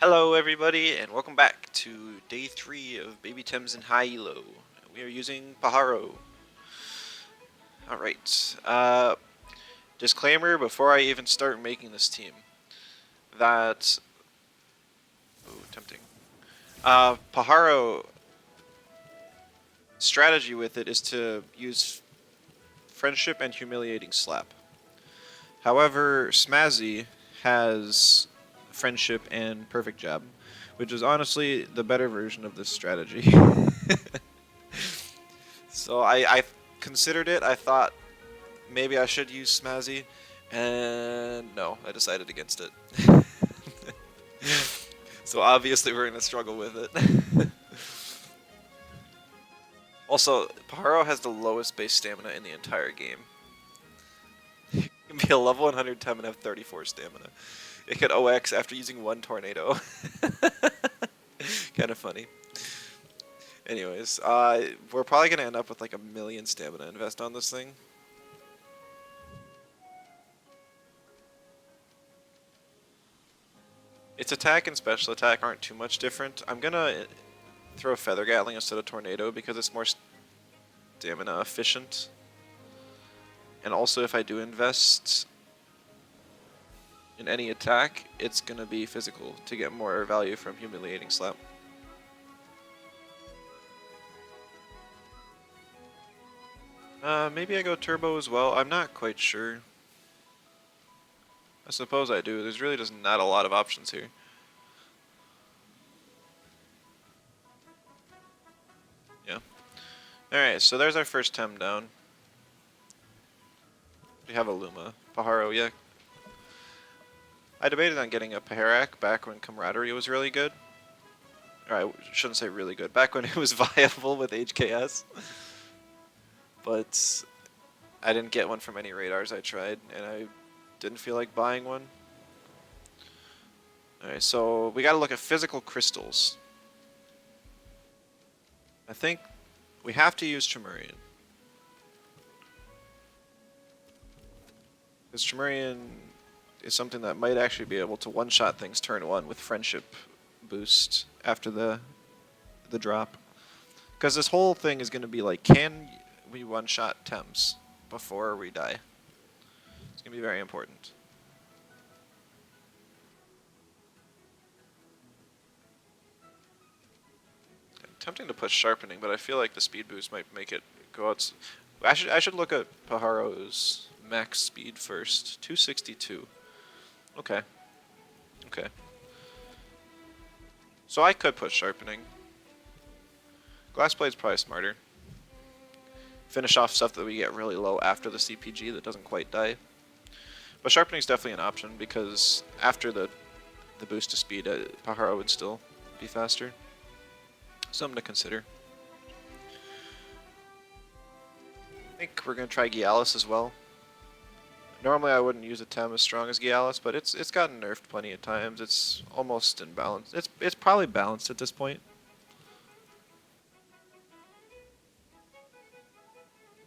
Hello everybody and welcome back to day 3 of Baby Thames and High Elo. We are using Paharo. Alright, disclaimer before I even start making this team. That... Ooh, tempting. Paharo, strategy with it is to use friendship and humiliating slap. However, Smazzy has friendship and perfect jab, which is honestly the better version of this strategy. So I considered it. I thought maybe I should use Smazzy, and no, I decided against it. So obviously we're gonna struggle with it. Also, Paharo has the lowest base stamina in the entire game. It can be a level 110 and have 34 stamina. It can OX after using one tornado. Kind of funny. Anyways, we're probably gonna end up with like a million stamina invest on this thing. Its attack and special attack aren't too much different. I'm gonna throw Feather Gatling instead of Tornado because it's more stamina efficient. And also if I do invest in any attack, it's gonna be physical to get more value from Humiliating Slap. Maybe I go Turbo as well. I'm not quite sure. I suppose I do. There's really just not a lot of options here. Yeah. Alright, so there's our first Tem down. We have a Luma. Paharo, yeah. I debated on getting a Paharak back when Camaraderie was really good. Or I shouldn't say really good. Back when it was viable with HKS. But I didn't get one from any radars I tried, and I didn't feel like buying one. Alright, so we gotta look at physical crystals. I think we have to use Tremurian. Because Tremurian is something that might actually be able to one-shot things turn 1 with friendship boost after the drop. Because this whole thing is going to be like, can we one-shot Thames before we die? It's going to be very important. Tempting to push Sharpening, but I feel like the speed boost might make it go out. I should look at Paharo's max speed first. 262. Okay. Okay. So I could push Sharpening. Glass Blade's probably smarter. Finish off stuff that we get really low after the CPG that doesn't quite die. But Sharpening's definitely an option because after the boost to speed, Paharo would still be faster. Something to consider. I think we're going to try Gialis as well. Normally I wouldn't use a Tem as strong as Gialis, but it's gotten nerfed plenty of times. It's almost in balance. It's probably balanced at this point.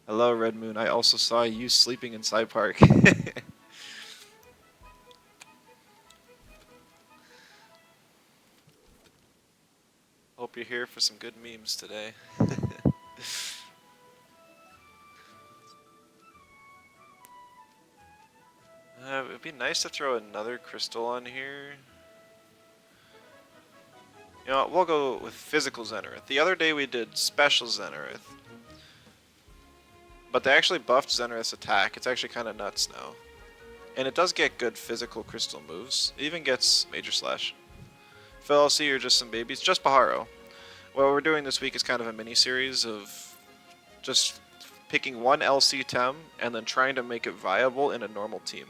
Hello, Red Moon. I also saw you sleeping inside Park. Hope you're here for some good memes today. It would be nice to throw another crystal on here. You know what, we'll go with physical Zenareth. The other day we did special Zenareth. But they actually buffed Zenareth's attack. It's actually kind of nuts now. And it does get good physical crystal moves. It even gets Major Slash. Phil LC or just some babies. Just Paharo. What we're doing this week is kind of a mini-series of just picking one LC Tem and then trying to make it viable in a normal team.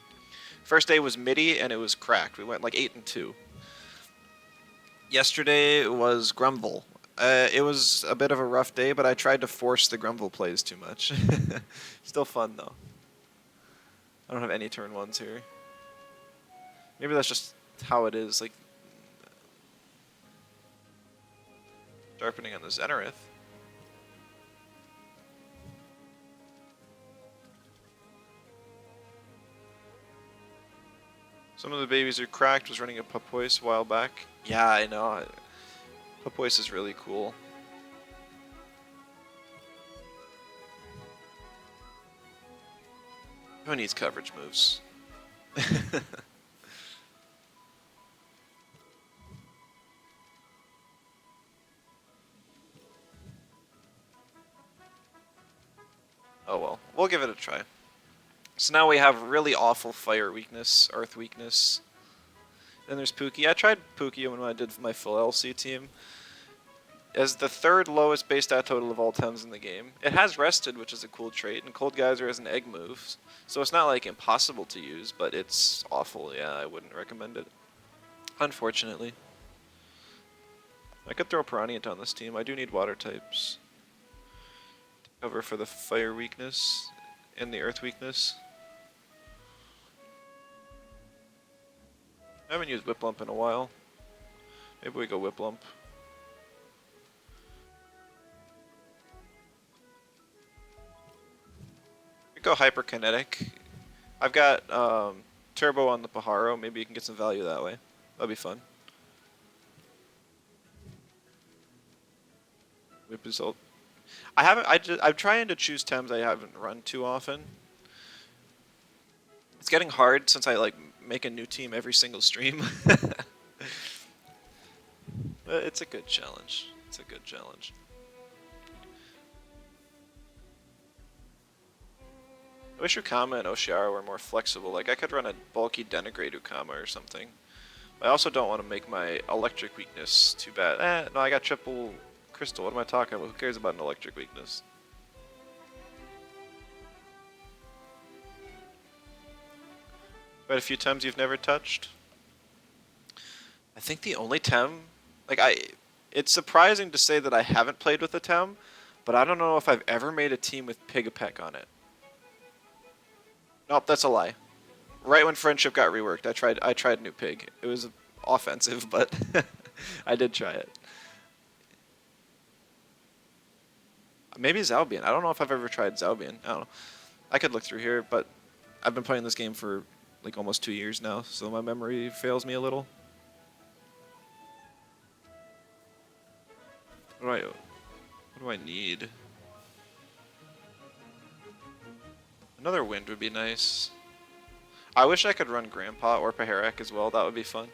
First day was MIDI and it was cracked. We went like 8-2. Yesterday was Grumble. It was a bit of a rough day, but I tried to force the Grumble plays too much. Still fun though. I don't have any turn ones here. Maybe that's just how it is. Like sharpening on the Zenareth. Some of the babies are cracked. Was running a Papoise a while back. Yeah, I know. Papoise is really cool. Who needs coverage moves? Oh well, we'll give it a try. So now we have really awful fire weakness, earth weakness. Then there's Pookie. I tried Pookie when I did my full LC team. As the third lowest base stat total of all Tems in the game. It has Rested, which is a cool trait, and Cold Geyser has an egg move. So it's not like impossible to use, but it's awful. Yeah, I wouldn't recommend it. Unfortunately. I could throw Piranha on this team. I do need water types. To cover for the fire weakness and the earth weakness. I haven't used Whiplump in a while. Maybe we go Whiplump. We go Hyperkinetic. I've got Turbo on the Paharo. Maybe you can get some value that way. That'd be fun. Whip is ult. I haven't. I'm trying to choose Tems I haven't run too often. It's getting hard since I like make a new team every single stream. But it's a good challenge. It's a good challenge. I wish Ukama and Oshiara were more flexible. Like, I could run a bulky Denigrate Ukama or something. But I also don't want to make my electric weakness too bad. No, I got triple crystal. What am I talking about? Who cares about an electric weakness? Quite a few Tems you've never touched? I think the only Tem... Like, it's surprising to say that I haven't played with a Tem, but I don't know if I've ever made a team with Pigapec on it. Nope, that's a lie. Right when Friendship got reworked, I tried New Pig. It was offensive, but I did try it. Maybe Zalbian. I don't know if I've ever tried Zalbian. I don't know. I could look through here, but I've been playing this game for like almost 2 years now, so my memory fails me a little. What do I need? Another wind would be nice. I wish I could run Grandpa or Paharak as well. That would be fun.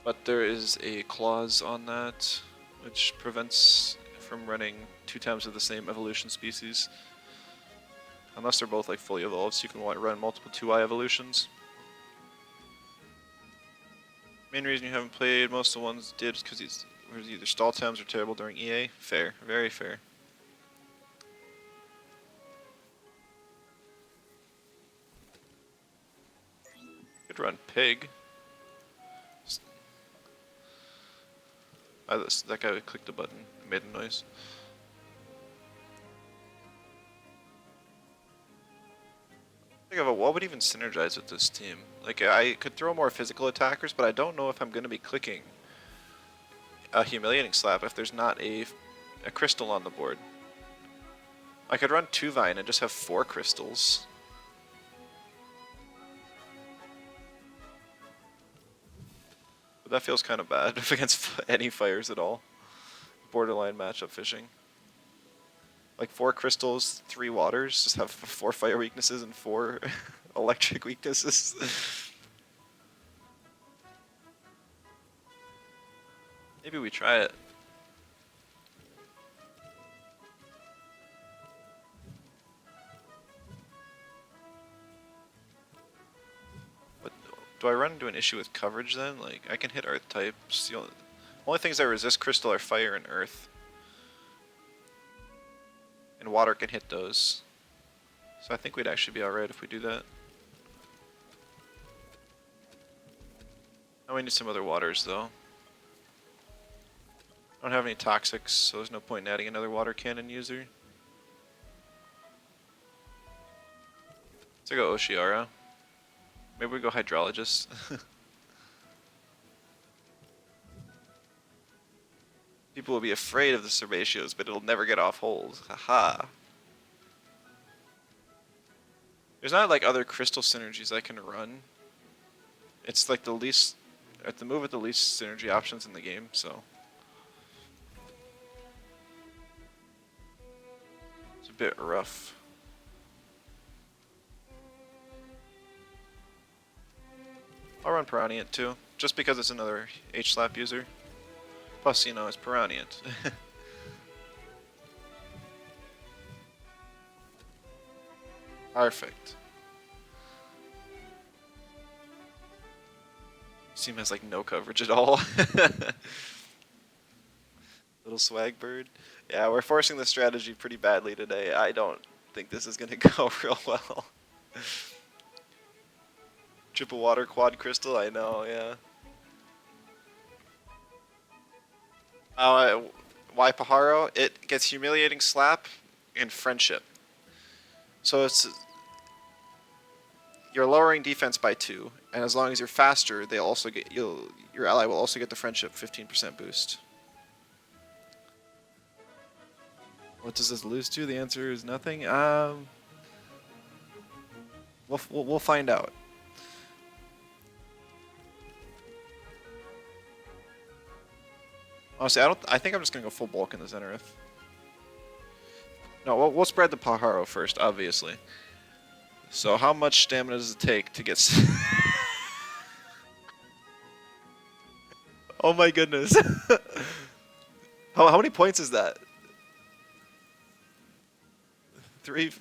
But there is a clause on that which prevents from running 2 times of the same evolution species. Unless they're both like fully evolved, so you can run multiple 2i evolutions. Main reason you haven't played most of the ones did is because he's either stall Tems or terrible during EA. Fair. Very fair. Could run Pig. That guy clicked the button. It made a noise. Think of what would even synergize with this team. Like, I could throw more physical attackers, but I don't know if I'm going to be clicking a humiliating slap if there's not a crystal on the board. I could run 2 Vine and just have 4 crystals. But that feels kind of bad against any fires at all. Borderline matchup fishing. Like 4 crystals, 3 waters, just have 4 fire weaknesses and 4 electric weaknesses. Maybe we try it. But do I run into an issue with coverage then? Like, I can hit earth types. The only things I resist crystal are fire and earth. And water can hit those. So I think we'd actually be alright if we do that. Now we need some other waters though. I don't have any toxics, so there's no point in adding another water cannon user. Let's go Oshiara. Maybe we go Hydrologist. People will be afraid of the Cerbatios, but it'll never get off hold. Haha. There's not like other crystal synergies I can run. It's like the least, at the move with the least synergy options in the game, so. It's a bit rough. I'll run Piranha too, just because it's another H-Slap user. Plus, you know, it's Piranha. Perfect. Team has like no coverage at all. Little swag bird. Yeah, we're forcing the strategy pretty badly today. I don't think this is gonna go real well. Triple water quad crystal, I know, yeah. Uh, why Paharo? It gets humiliating slap and friendship. So it's you're lowering defense by 2, and as long as you're faster, they also get your ally will also get the friendship 15% boost. What does this lose to? The answer is nothing. We'll find out. Honestly, I think I'm just gonna go full bulk in the Zenith. No, we'll spread the Paharo first, obviously. So how much stamina does it take to get? Oh my goodness. How many points is that? 3.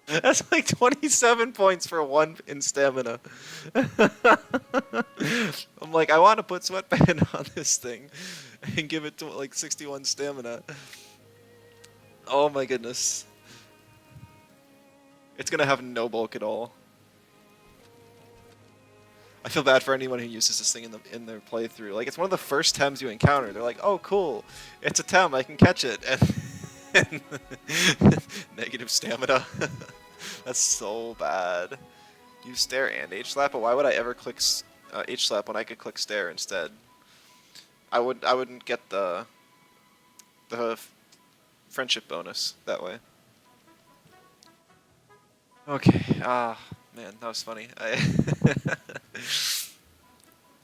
That's like 27 points for 1 in stamina. I'm like, I want to put Sweatband on this thing and give it to like 61 stamina. Oh my goodness. It's gonna have no bulk at all. I feel bad for anyone who uses this thing in their playthrough. Like, it's one of the first Tems you encounter. They're like, oh cool, it's a Tem, I can catch it. And negative stamina. That's so bad. Use stare and H-slap, but why would I ever click H-slap when I could click stare instead? I wouldn't get the friendship bonus that way. Okay. Man, that was funny.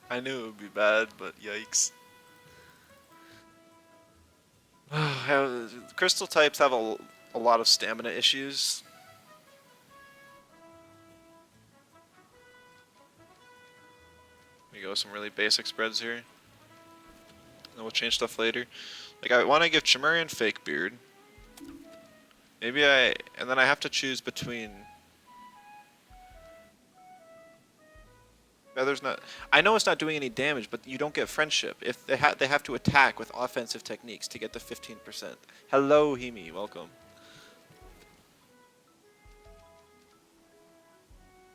I knew it would be bad, but yikes. Crystal types have a lot of stamina issues. We go some really basic spreads here. And we'll change stuff later. Like, I want to give Chimerian Fake Beard. And then I have to choose between... Feather's not... I know it's not doing any damage, but you don't get friendship. If they have to attack with offensive techniques to get the 15%. Hello, Himi. Welcome.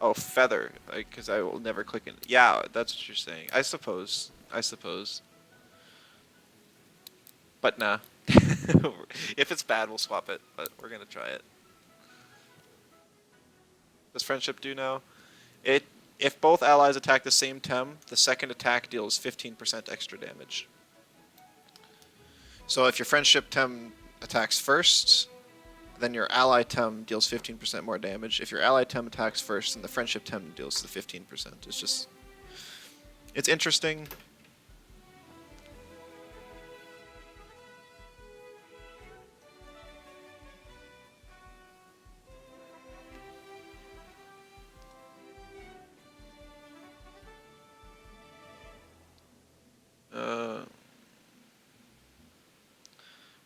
Oh, Feather. Because I will never click in. Yeah, that's what you're saying. I suppose. But nah. If it's bad, we'll swap it, but we're gonna try it. Does friendship do now? If both allies attack the same Tem, the second attack deals 15% extra damage. So if your friendship Tem attacks first, then your ally Tem deals 15% more damage. If your ally Tem attacks first, then the friendship Tem deals the 15%. It's interesting.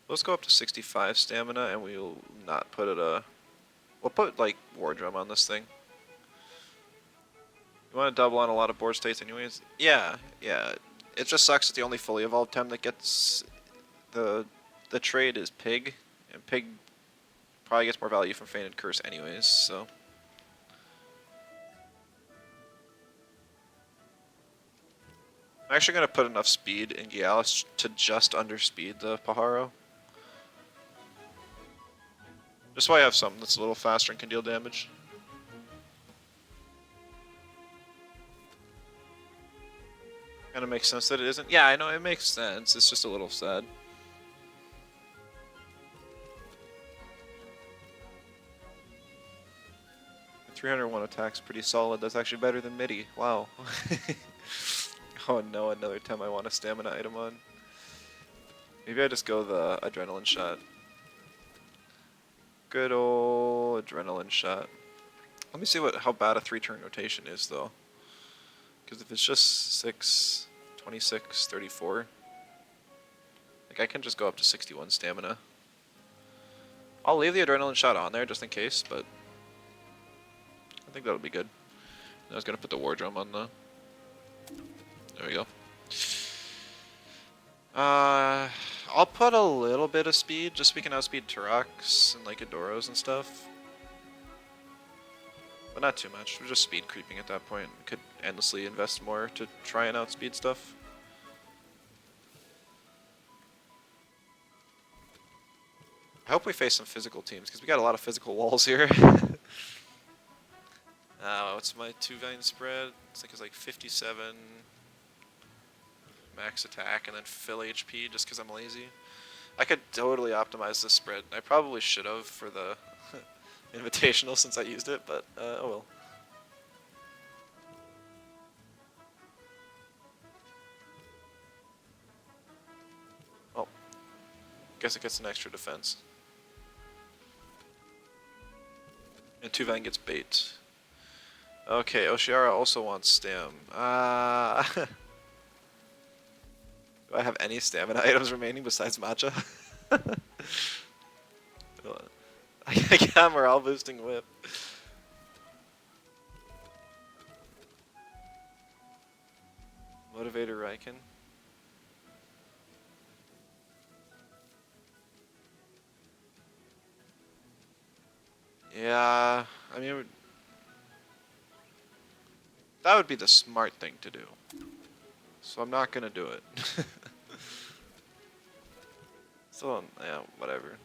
Let's go up to 65 stamina, and we'll not put it we'll put like War Drum on this thing. You want to double on a lot of board states anyways? Yeah. It just sucks that the only fully evolved Tem that gets the trade is Pig, and Pig probably gets more value from Fainted Curse anyways, so. I'm actually going to put enough speed in Gialis to just underspeed the Paharo. Just so I have something that's a little faster and can deal damage. Kind of makes sense that it isn't. Yeah, I know, it makes sense. It's just a little sad. 301 attack's pretty solid. That's actually better than MIDI. Wow. Oh no, another time I want a stamina item on. Maybe I just go the adrenaline shot. Good old adrenaline shot. Let me see how bad a 3-turn rotation is though. Because if it's just 6, 26, 34, like I can just go up to 61 stamina. I'll leave the adrenaline shot on there just in case, but I think that'll be good. I was gonna put the war drum on the. There we go. I'll put a little bit of speed, just so we can outspeed Turoks and like Adoros and stuff. But not too much. We're just speed creeping at that point. We could endlessly invest more to try and outspeed stuff. I hope we face some physical teams, because we got a lot of physical walls here. What's my 2-vine spread? It's like 57 max attack and then fill HP just because I'm lazy. I could totally optimize this spread. I probably should have for the invitational since I used it, but oh well. Oh, guess it gets an extra defense. And 2-vine gets bait. Okay, Oshiara also wants stam. Do I have any stamina items remaining besides matcha? I got morale boosting whip. Motivator Raiken. Yeah, I mean, that would be the smart thing to do. So I'm not gonna do it. So, yeah, whatever.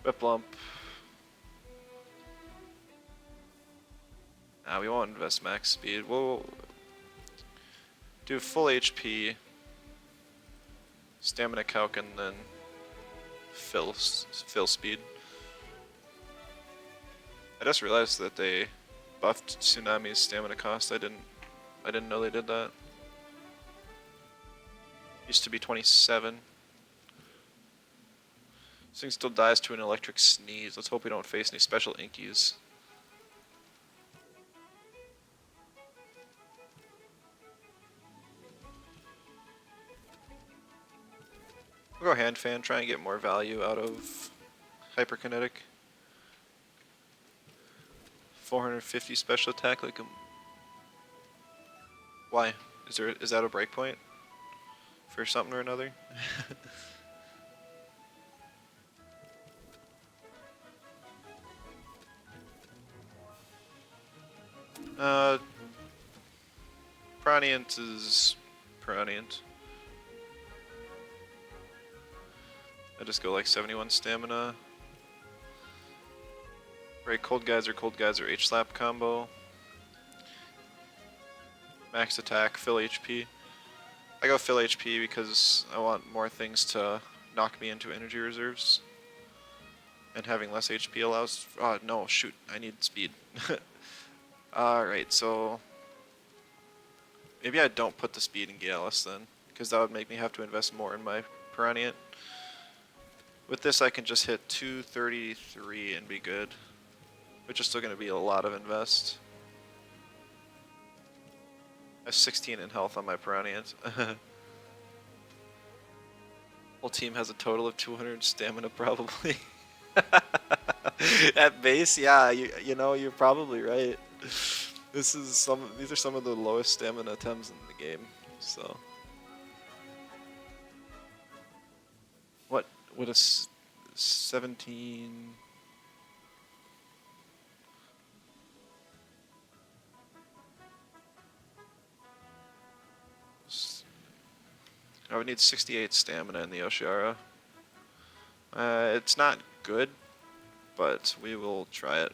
Whip lump. Nah, we won't invest max speed. We'll do full HP, stamina calc, and then fill speed. I just realized that they buffed Tsunami's stamina cost. I didn't know they did that. Used to be 27. This thing still dies to an electric sneeze. Let's hope we don't face any special inkies. We'll go hand fan, try and get more value out of hyperkinetic. 450 special attack, like a. Why? Is that a breakpoint for something or another? Praniant is Praniant. I just go like 71 stamina. Right, Cold Geyser, H-Slap combo. Max attack, fill HP. I go fill HP because I want more things to knock me into energy reserves. And having less HP allows. Oh no, shoot, I need speed. Alright, so. Maybe I don't put the speed in Gyalis then, because that would make me have to invest more in my Piranha. With this, I can just hit 233 and be good, which is still going to be a lot of invest. I have 16 in health on my Piranhas. Whole team has a total of 200 stamina probably. At base, yeah, you know, you're probably right. These are some of the lowest stamina attempts in the game, so. What would a 17? I would need 68 stamina in the Oshiara. It's not good, but we will try it.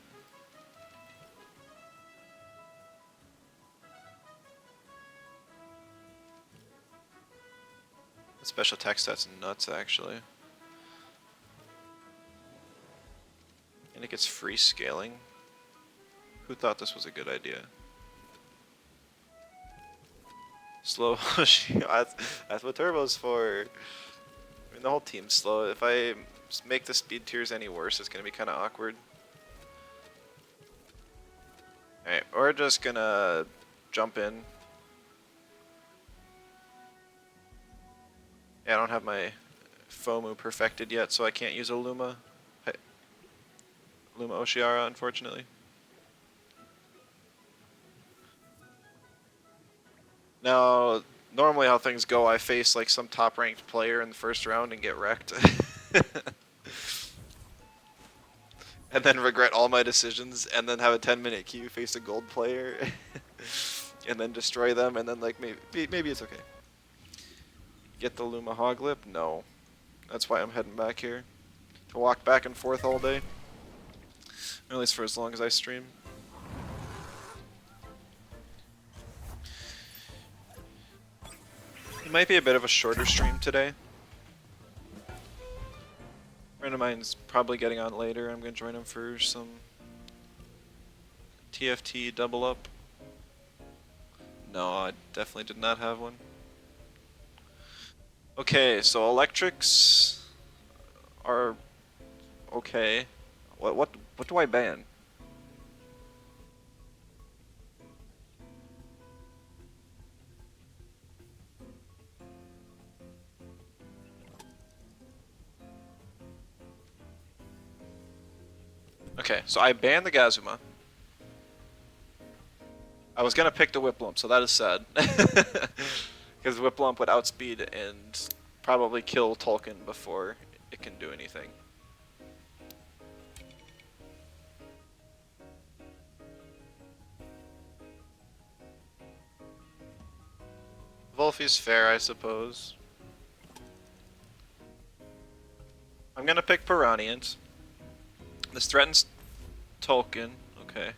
The special attack stat's nuts, actually. And it gets free scaling. Who thought this was a good idea? Slow. That's what turbo's for. I mean, the whole team's slow. If I make the speed tiers any worse, it's gonna be kind of awkward. Alright, we're just gonna jump in. Yeah, I don't have my FOMU perfected yet, so I can't use a Luma Oshiara, unfortunately. Now, normally how things go, I face like some top-ranked player in the first round and get wrecked. And then regret all my decisions, and then have a 10-minute queue, face a gold player, and then destroy them, and then like maybe it's okay. Get the Luma Hoglip? No. That's why I'm heading back here. To walk back and forth all day. Or at least for as long as I stream. It might be a bit of a shorter stream today. A friend of mine's probably getting on later. I'm going to join him for some TFT double up. No, I definitely did not have one. Okay, so electrics are okay. What do I ban? Okay, so I banned the Gazuma. I was gonna pick the Whiplump, so that is sad. Because Whiplump would outspeed and probably kill Tolkien before it can do anything. Volfi's fair, I suppose. I'm gonna pick Piranians. This threatens Tolkien. Okay.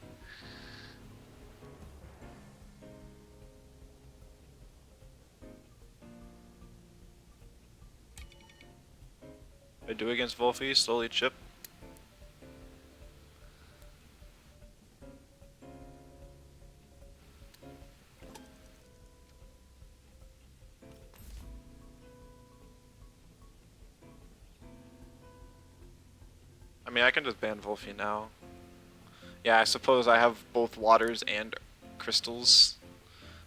I do against Volfi, slowly chip. I mean, I can just ban Volfi now. Yeah, I suppose I have both waters and crystals,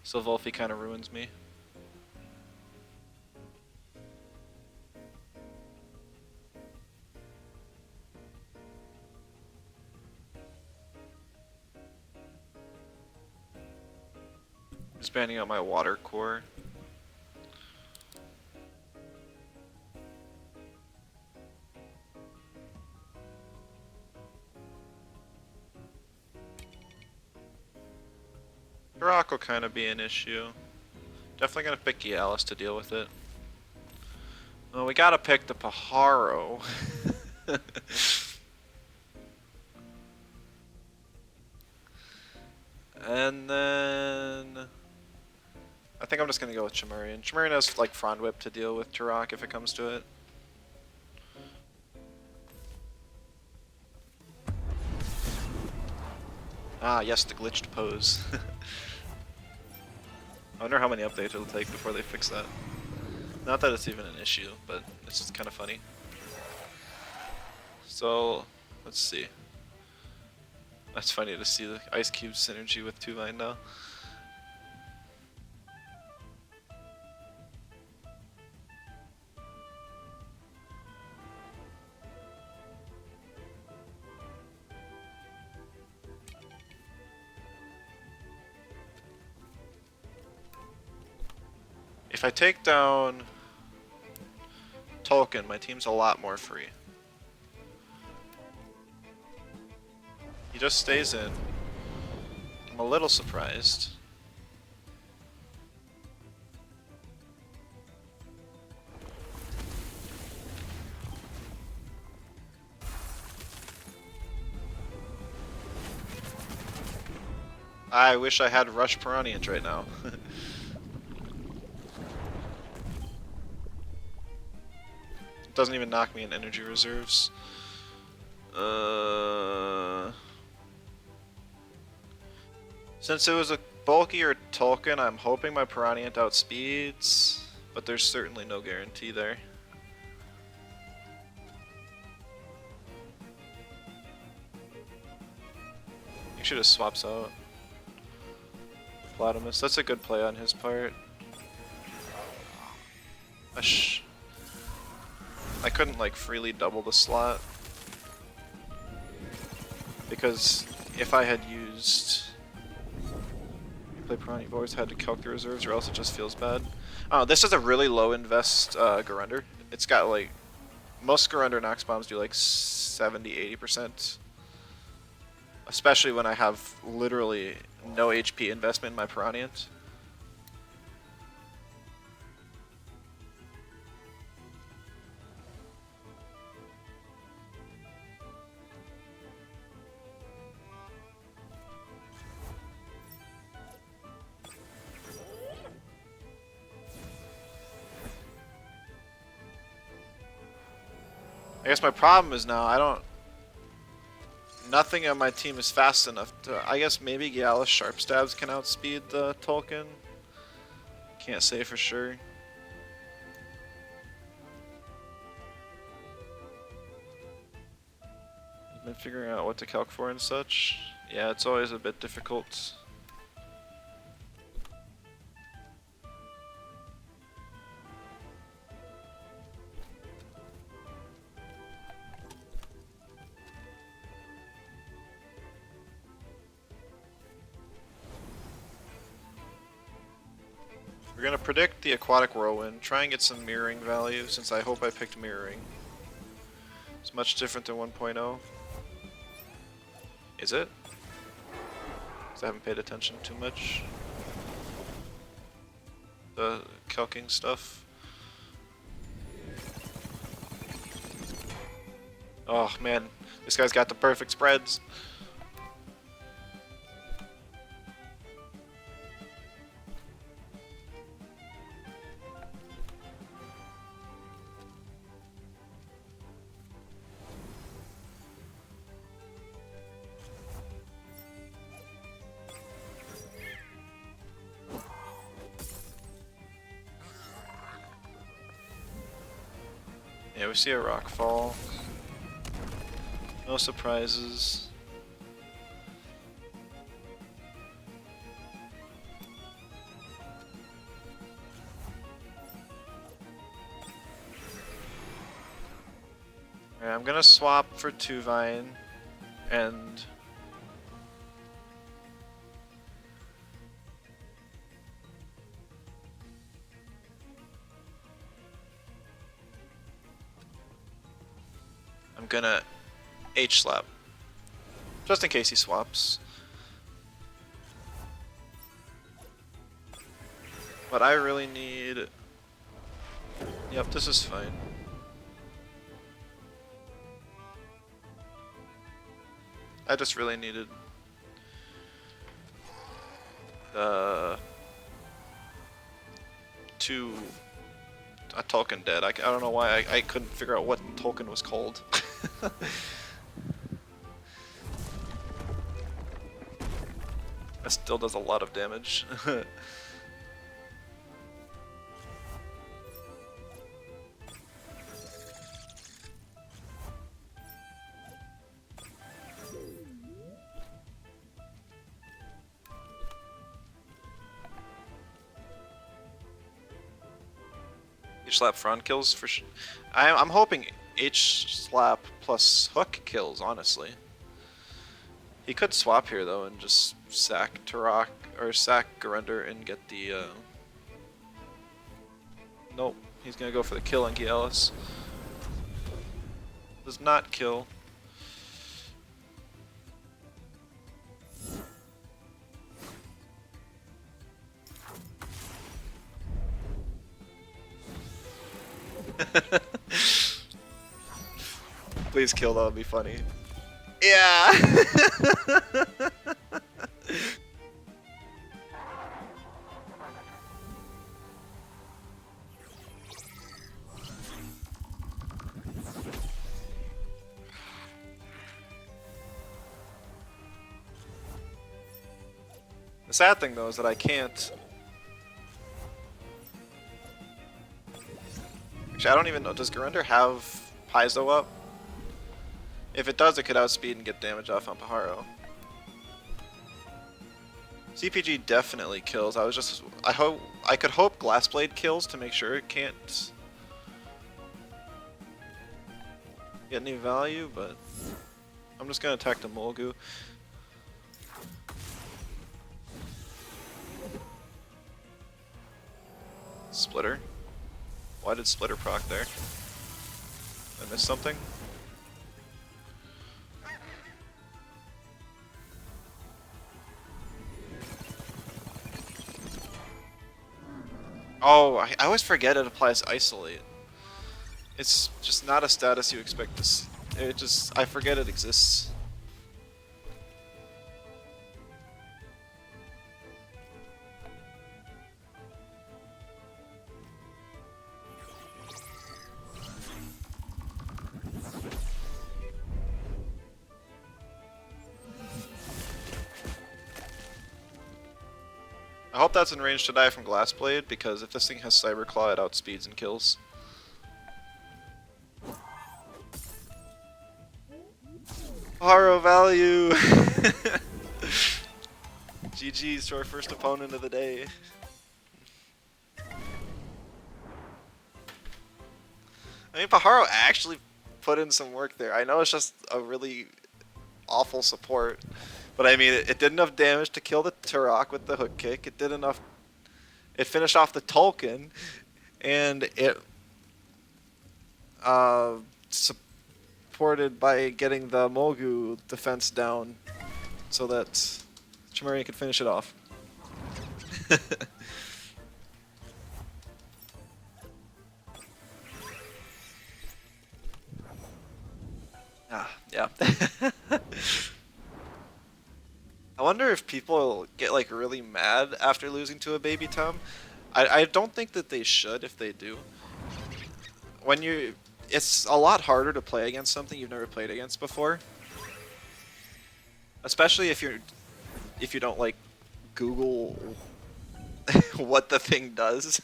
so Volfi kind of ruins me. Just banning out my water core. Rock will kind of be an issue. Definitely gonna pick Gialis to deal with it. Well, we gotta pick the Paharo. And then I think I'm just gonna go with Chimerian. Chimerian has like Frond Whip to deal with Turok if it comes to it. Ah, yes, the glitched pose. I wonder how many updates it'll take before they fix that. Not that it's even an issue, but it's just kind of funny. So, let's see. That's funny to see the Ice Cube synergy with 2-line now. If I take down Tolkien, my team's a lot more free. He just stays in. I'm a little surprised. I wish I had Rush Piranians right now. Doesn't even knock me in energy reserves. Since it was a bulkier token, I'm hoping my Piranha outspeeds, but there's certainly no guarantee there. He should have swaps out. Platamus, that's a good play on his part. I couldn't like freely double the slot because if I had used play Piranha, you've always had to calc the reserves or else it just feels bad. Oh, this is a really low invest Garunder. It's got like most Garunder Nox bombs do like 70-80%. Especially when I have literally no HP investment in my Piranhans. I guess my problem is now nothing on my team is fast enough to. I guess maybe Gallus Sharp Stabs can outspeed the Tolkien. Can't say for sure. I've been figuring out what to calc for and such. Yeah, it's always a bit difficult. We're gonna predict the Aquatic Whirlwind, try and get some mirroring value since I hope I picked mirroring. It's much different than 1.0. Is it? Because I haven't paid attention too much. The calcing stuff. Oh man, this guy's got the perfect spreads. Yeah, we see a rock fall. No surprises. Alright, I'm gonna swap for 2 Vine and I'm gonna H-slap. Just in case he swaps. But I really need... Yep, this is fine. I just really needed... a Tolkien dead. I don't know why I couldn't figure out what Tolkien was called. That still does a lot of damage. H-slap front kills for sure. I'm hoping H-slap plus hook kills, honestly. He could swap here though and just sack Turok or sack Garunder and get the Nope, he's gonna go for the kill on Gialis. Does not kill. Please kill, that would be funny. Yeah! sad thing though is that I can't. Actually, I don't even know. Does Gurinder have Paizo up? If it does, it could outspeed and get damage off on Paharo. CPG definitely kills. I could hope Glassblade kills to make sure it can't get any value, but I'm just gonna attack the Molgu. Splitter. Why did Splitter proc there? I missed something? Oh, I always forget it applies Isolate. It's just not a status you expect to see. I forget it exists. I hope that's in range to die from Glassblade, because if this thing has Cyberclaw, it outspeeds and kills. Paharo value! GG's to our first opponent of the day. I mean, Paharo actually put in some work there. I know it's just a really awful support, but I mean, it did enough damage to kill the Turok with the hook kick. It did enough. It finished off the Tolkien, and it supported by getting the Molgu defense down, so that Chimerian could finish it off. Yeah. I wonder if people get like really mad after losing to a baby Tem. I don't think that they should if they do. It's a lot harder to play against something you've never played against before. Especially if you don't like Google what the thing does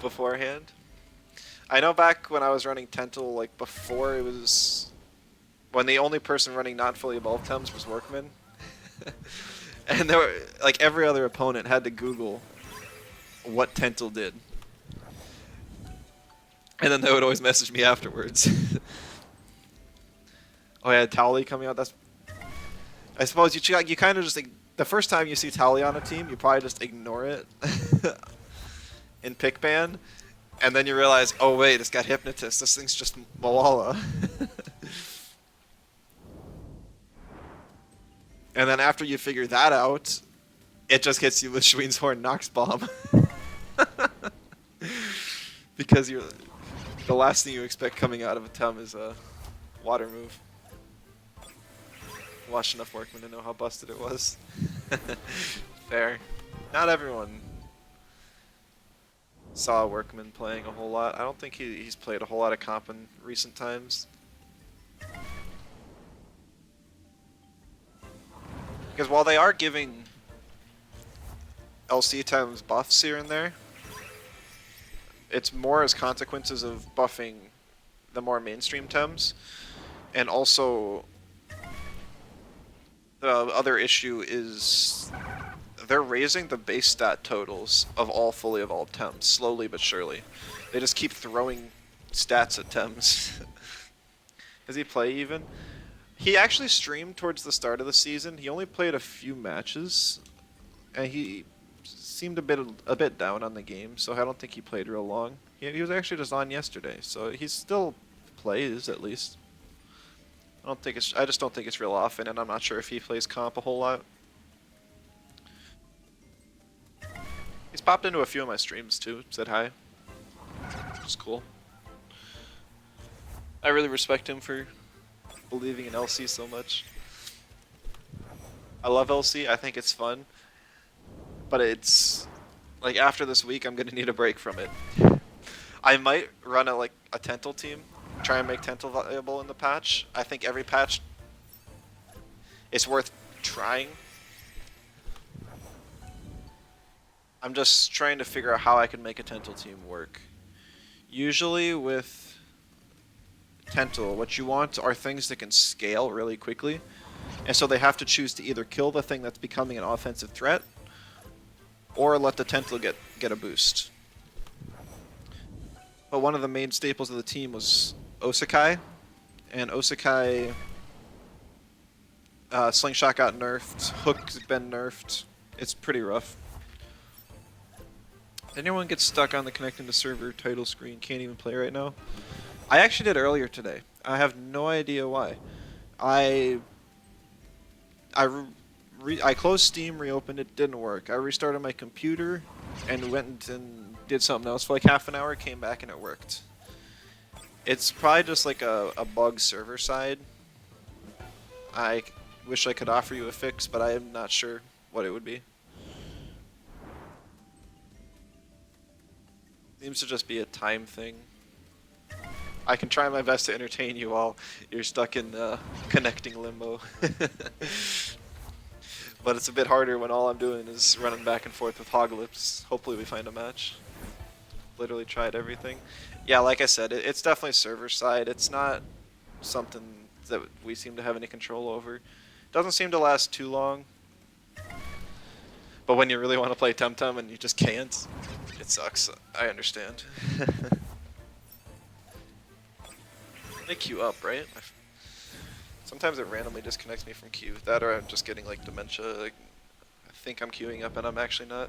beforehand. I know back when I was running Tental, like before it was when the only person running not fully evolved Tems was Workman. And there were, like, every other opponent had to Google what Tental did. And then they would always message me afterwards. Oh yeah, Towley coming out, that's... I suppose you kind of just... The first time you see Towley on a team, you probably just ignore it in pick ban. And then you realize, oh wait, it's got Hypnotist, this thing's just Malala. And then after you figure that out, it just gets you with Schween's Horn Nox Bomb. Because the last thing you expect coming out of a Tem is a water move. Watched enough Workman to know how busted it was. Fair. Not everyone saw Workman playing a whole lot. I don't think he's played a whole lot of comp in recent times. Because while they are giving LC Tems buffs here and there, it's more as consequences of buffing the more mainstream Tems. And also, the other issue is they're raising the base stat totals of all fully evolved Tems, slowly but surely. They just keep throwing stats at Tems. Does he play even? He actually streamed towards the start of the season. He only played a few matches, and he seemed a bit down on the game, so I don't think he played real long. He was actually just on yesterday, so he still plays at least. I just don't think it's real often, and I'm not sure if he plays comp a whole lot. He's popped into a few of my streams too, said hi. Which is cool. I really respect him for believing in LC so much. I love LC, I think it's fun. But it's like after this week I'm gonna need a break from it. I might run a Tental team, try and make Tental viable in the patch. I think every patch it's worth trying. I'm just trying to figure out how I can make a Tental team work. Usually with Tental, what you want are things that can scale really quickly. And so they have to choose to either kill the thing that's becoming an offensive threat, or let the Tental get a boost. But one of the main staples of the team was Osakai, and Osakai Slingshot got nerfed, Hook's been nerfed. It's pretty rough. Anyone gets stuck on the connecting to server title screen, can't even play right now? I actually did earlier today. I have no idea why. I I closed Steam, reopened it, didn't work. I restarted my computer and went and did something else for like half an hour, came back and it worked. It's probably just like a bug server side. I wish I could offer you a fix, but I am not sure what it would be. Seems to just be a time thing. I can try my best to entertain you while you're stuck in connecting limbo. But it's a bit harder when all I'm doing is running back and forth with Hoglips. Hopefully we find a match. Literally tried everything. Yeah, like I said, it's definitely server side. It's not something that we seem to have any control over. Doesn't seem to last too long. But when you really want to play Temtem and you just can't, it sucks. I understand. They queue up, right? Sometimes it randomly disconnects me from queue. That or I'm just getting like dementia. Like, I think I'm queuing up and I'm actually not.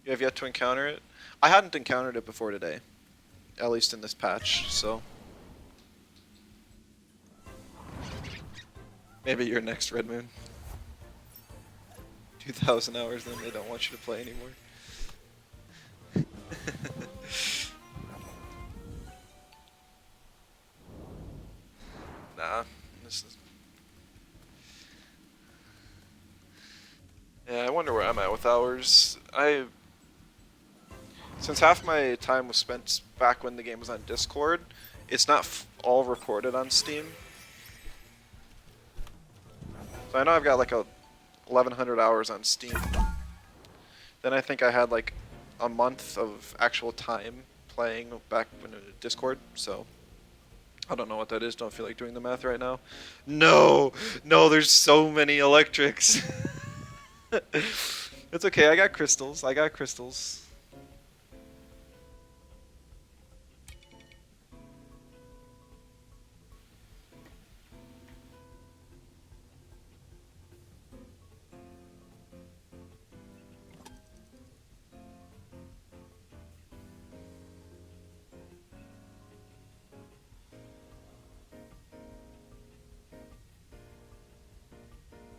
You have yet to encounter it? I hadn't encountered it before today. At least in this patch, so. Maybe your next Red Moon. 2,000 hours, then they don't want you to play anymore. Nah, this is. Yeah, I wonder where I'm at with hours. Since half my time was spent back when the game was on Discord, it's not all recorded on Steam. So I know I've got like 1,100 hours on Steam. Then I think I had like a month of actual time playing back when it was Discord, so I don't know what that is. Don't feel like doing the math right now. No, no, there's so many electrics. It's okay, I got crystals. I got crystals.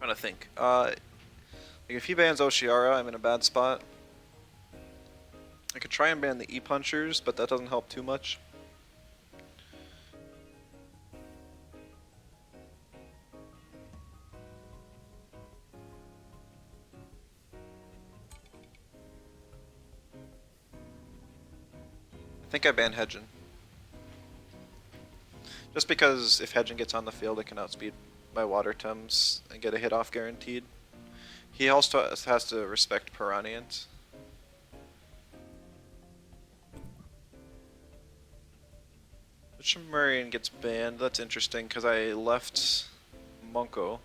I'm trying to think. Like if he bans Oshiara, I'm in a bad spot. I could try and ban the E-Punchers, but that doesn't help too much. I think I ban Hedgen. Just because if Hedgen gets on the field, it can outspeed my Water Tems and get a hit off guaranteed. He also has to respect Piranhient. Ultramarine gets banned. That's interesting because I left Monko.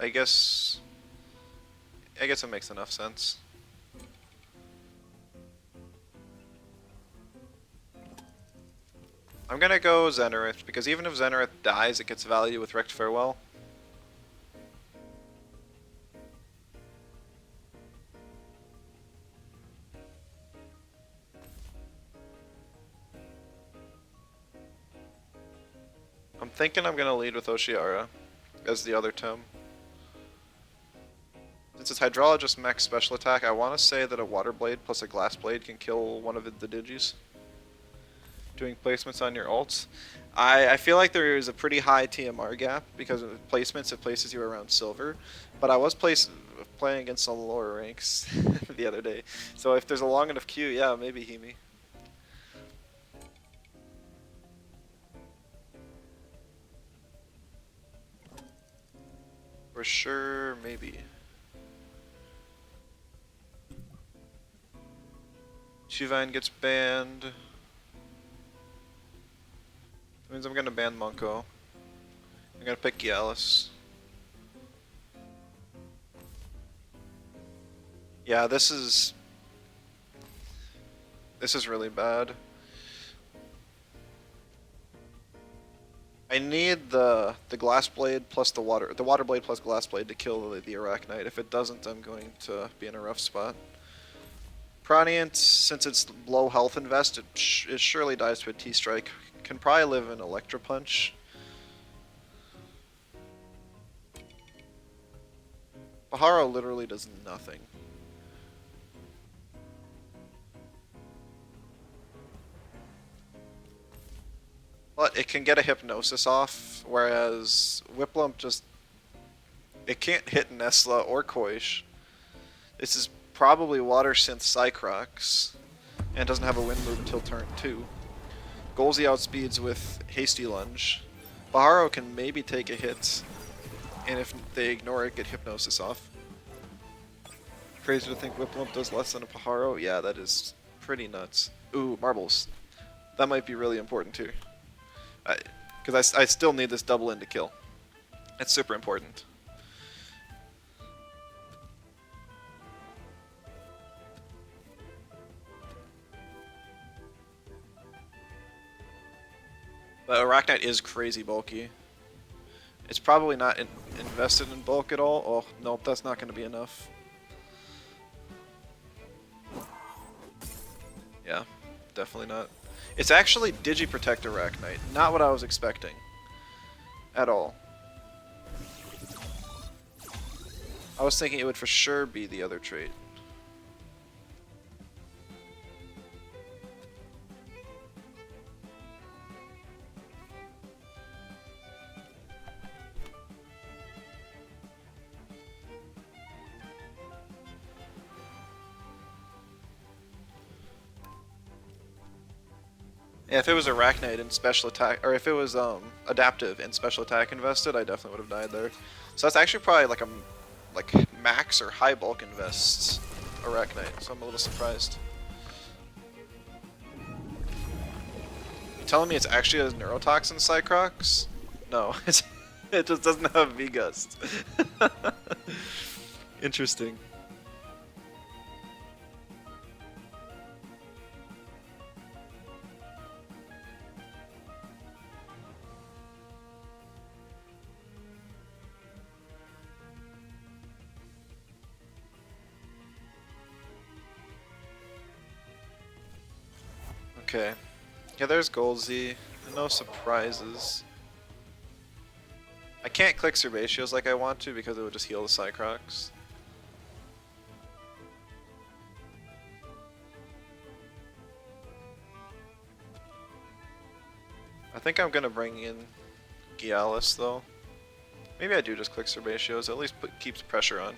I guess it makes enough sense. I'm gonna go Zenarith because even if Zenarith dies, it gets value with Wrecked Farewell. I'm thinking I'm gonna lead with Oshiara as the other Tem. Since it's Hydrologist max special attack, I want to say that a Water Blade plus a Glass Blade can kill one of the Digis. Doing placements on your ults. I feel like there is a pretty high TMR gap because of placements. It places you around silver, but I was playing against some lower ranks the other day. So if there's a long enough queue, yeah, maybe Hemi. For sure, maybe. Chivine gets banned. That means I'm gonna ban Monko. I'm gonna pick Gyalis. Yeah, this is really bad. I need the glass blade plus the water blade plus glass blade to kill the Arachnite. If it doesn't, I'm going to be in a rough spot. Proniant, since it's low health invest, it surely dies to a T-strike. Can probably live in Electro Punch. Paharo literally does nothing. But it can get a hypnosis off, whereas Whiplump just... It can't hit Nesla or Koish. This is probably Water Synth Cycrox, and doesn't have a wind move until turn 2. Golzy outspeeds with Hasty Lunge. Paharo can maybe take a hit, and if they ignore it, get Hypnosis off. Crazy to think Whiplump does less than a Paharo? Yeah, that is pretty nuts. Ooh, Marbles. That might be really important too. Because I still need this double in to kill. That's super important. But Arachnite is crazy bulky. It's probably not invested in bulk at all. Oh, nope, that's not going to be enough. Yeah, definitely not. It's actually Digiprotect Arachnite, not what I was expecting. At all. I was thinking it would for sure be the other trait. Yeah, if it was Arachnite and special attack, or if it was adaptive and special attack invested, I definitely would have died there. So that's actually probably like max or high bulk invests Arachnite. So I'm a little surprised. You telling me it's actually a neurotoxin Cycrox? No, it just doesn't have V-Gust. Interesting. Okay. Yeah, there's Goldsy. No surprises. I can't click Serbatios like I want to because it would just heal the Cycrox. I think I'm gonna bring in Gyalis though. Maybe I do just click Serbatios, at least keeps pressure on.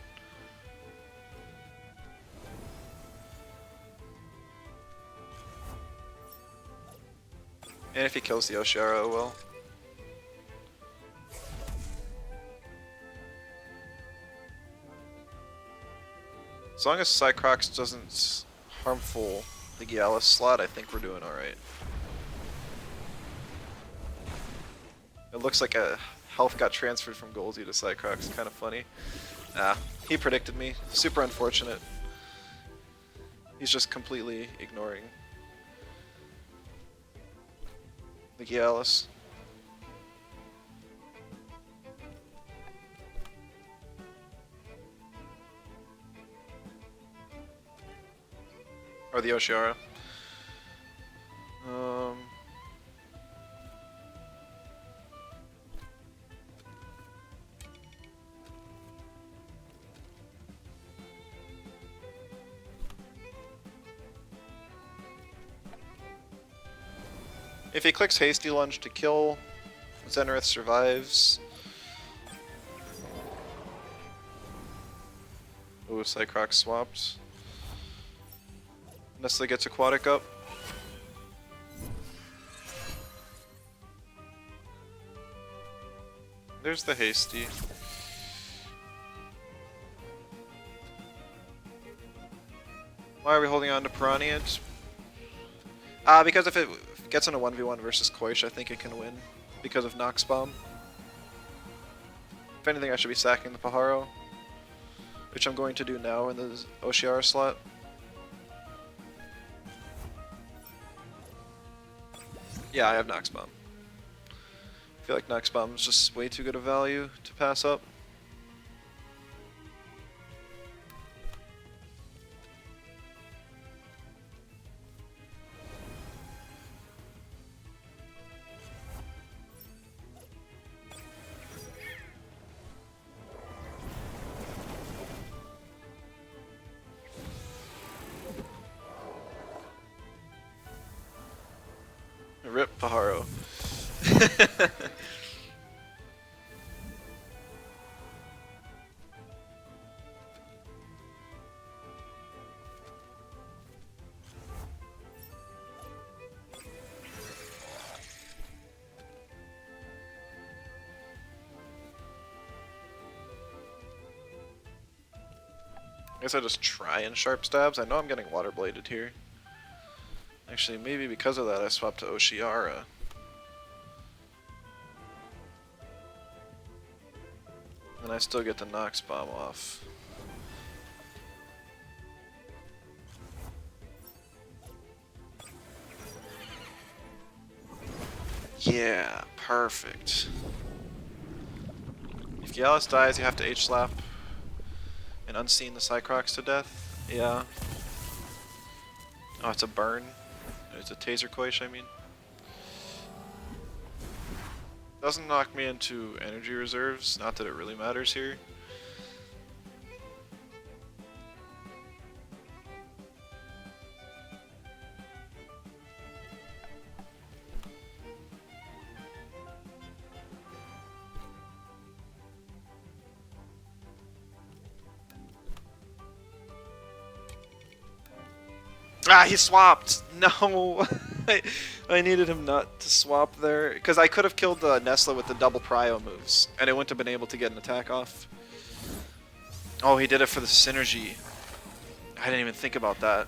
And if he kills the Oshiara, well. As long as Cycrox doesn't harmful the Gyalis slot, I think we're doing alright. It looks like a health got transferred from Goldsy to Cycrox, kind of funny. Ah, he predicted me. Super unfortunate. He's just completely ignoring the Gyalis. Or the Oshiara. If he clicks Hasty Lunge to kill, Zenarith survives. Ooh, Cycrox swapped. Nestle gets Aquatic up. There's the Hasty. Why are we holding on to Piranha? Because if it gets in a 1v1 versus Koish, I think it can win. Because of Nox Bomb. If anything, I should be sacking the Paharo. Which I'm going to do now in the Oshiara slot. Yeah, I have Nox Bomb. I feel like Nox Bomb is just way too good a value to pass up. Rip Paharo. I guess I just try and sharp stabs. I know I'm getting water bladed here. Actually, maybe because of that I swapped to Oshiara. And I still get the Nox Bomb off. Yeah, perfect. If Gallus dies, you have to H-slap and unseen the Cycrox to death. Yeah. Oh, it's a burn. It's a taser Koish, I mean. Doesn't knock me into energy reserves, not that it really matters here. Ah, he swapped! No! I needed him not to swap there, because I could have killed the Nesla with the double prio moves, and it wouldn't have been able to get an attack off. Oh, he did it for the synergy. I didn't even think about that.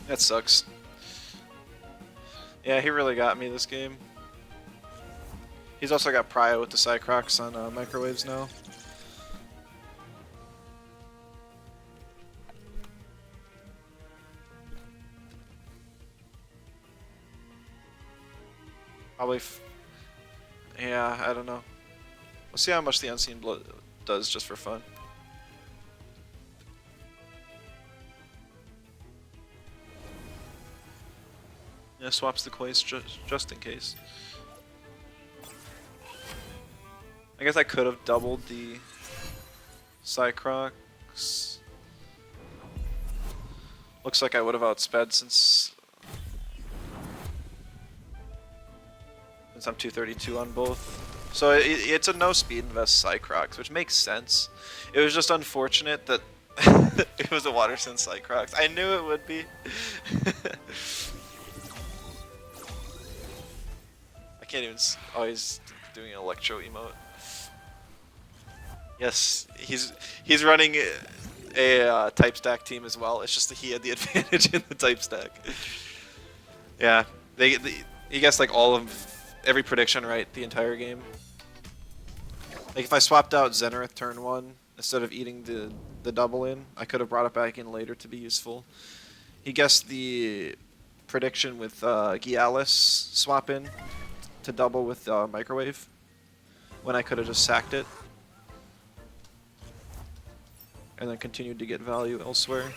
That sucks. Yeah, he really got me this game. He's also got prio with the Cycrox on microwaves now. Probably. Yeah, I don't know. We'll see how much the Unseen Blood does just for fun. Yeah, swaps the Quace just in case. I guess I could have doubled the Cycrox. Looks like I would have outsped since I'm 232 on both. So it's a no speed invest Cycrox, which makes sense. It was just unfortunate that it was a water sense Cycrox. I knew it would be. I can't even. Oh, he's doing an electro emote. Yes, he's running a type stack team as well. It's just that he had the advantage in the type stack. Yeah, he guessed like every prediction right the entire game. Like if I swapped out Zenith turn 1 instead of eating the double in, I could have brought it back in later to be useful. He guessed the prediction with Gialis swap in to double with microwave when I could have just sacked it and then continued to get value elsewhere.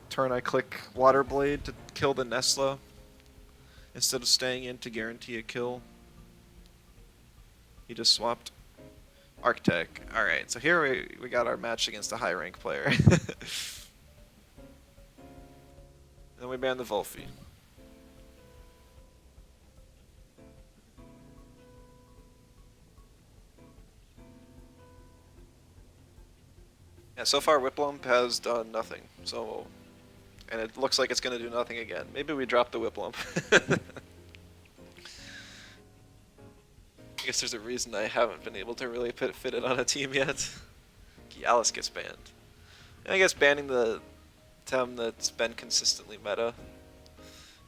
Turn I click Water Blade to kill the Nesla instead of staying in to guarantee a kill. He just swapped. Architect. Alright, so here we got our match against a high rank player. Then we ban the Volphy. Yeah, so far Whiplump has done nothing. So, and it looks like it's going to do nothing again. Maybe we drop the Whiplump. I guess there's a reason I haven't been able to really fit it on a team yet. Alice gets banned. And I guess banning the Tem that's been consistently meta.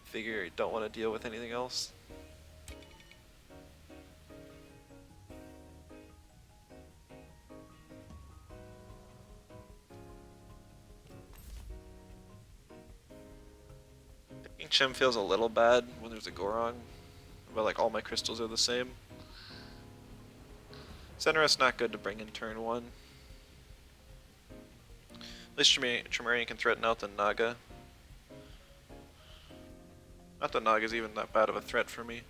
Figure you don't want to deal with anything else. Picking Chim feels a little bad when there's a Gorong, but like all my crystals are the same. Zenareth's not good to bring in turn 1. At least Tremarian can threaten out the Naga. Not that Naga's even that bad of a threat for me.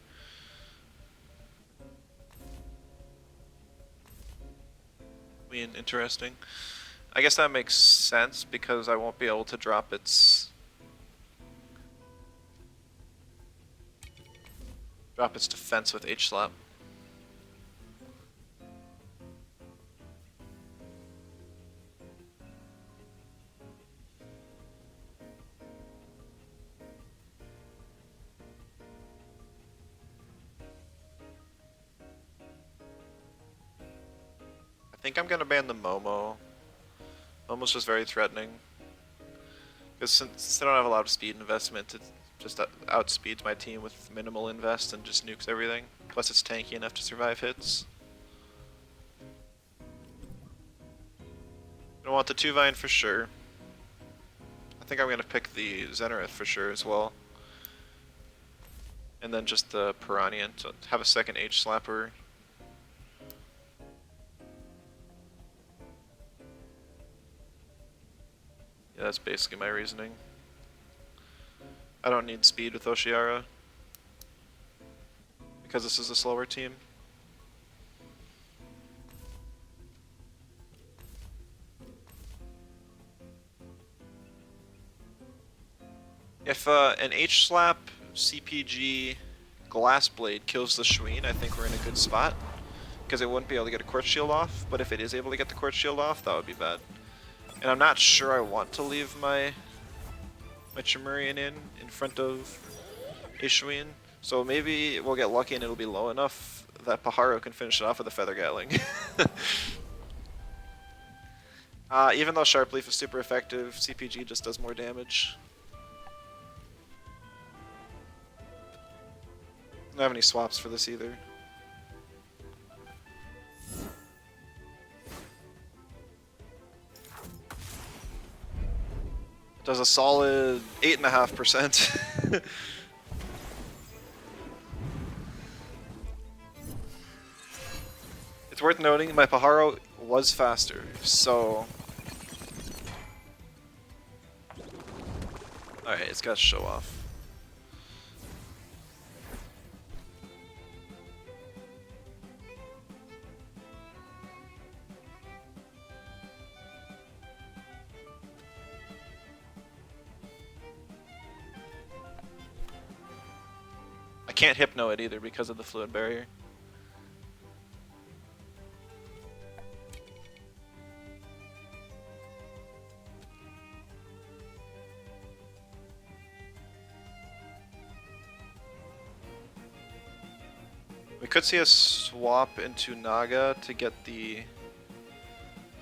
I mean, interesting. I guess that makes sense because I won't be able to drop its defense with H-slap. I think I'm gonna ban the Momo. Momo's just very threatening. Because since they don't have a lot of speed investment, it just outspeeds my team with minimal invest and just nukes everything. Plus it's tanky enough to survive hits. I want the 2-Vine for sure. I think I'm gonna pick the Zenareth for sure as well. And then just the Piranha to have a second H-slapper. Yeah, that's basically my reasoning. I don't need speed with Oshiara because this is a slower team. If an H-slap CPG Glass Blade kills the Shween, I think we're in a good spot. Because it wouldn't be able to get a Quartz Shield off, but if it is able to get the Quartz Shield off, that would be bad. And I'm not sure I want to leave my Chimerian in front of a Shween. So maybe we'll get lucky and it'll be low enough that Paharo can finish it off with a Feather Gatling. Even though Sharp Leaf is super effective, CPG just does more damage. I don't have any swaps for this either. Does a solid 8.5%. It's worth noting my Paharo was faster, so... Alright, it's got to show off. I can't Hypno it either because of the Fluid Barrier. We could see a swap into Naga to get the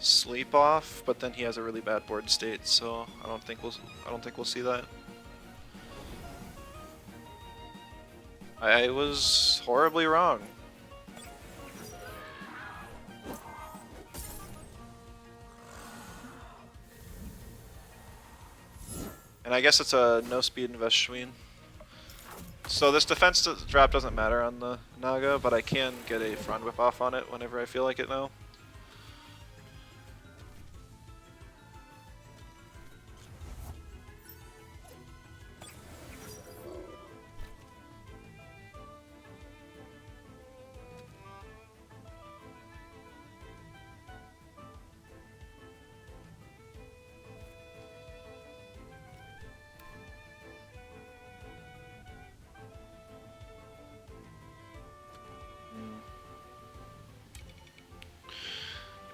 sleep off, but then he has a really bad board state, so I don't think we'll see that. I was horribly wrong. And I guess it's a no speed invest Shween. So this defense drop doesn't matter on the Naga, but I can get a front whip off on it whenever I feel like it now.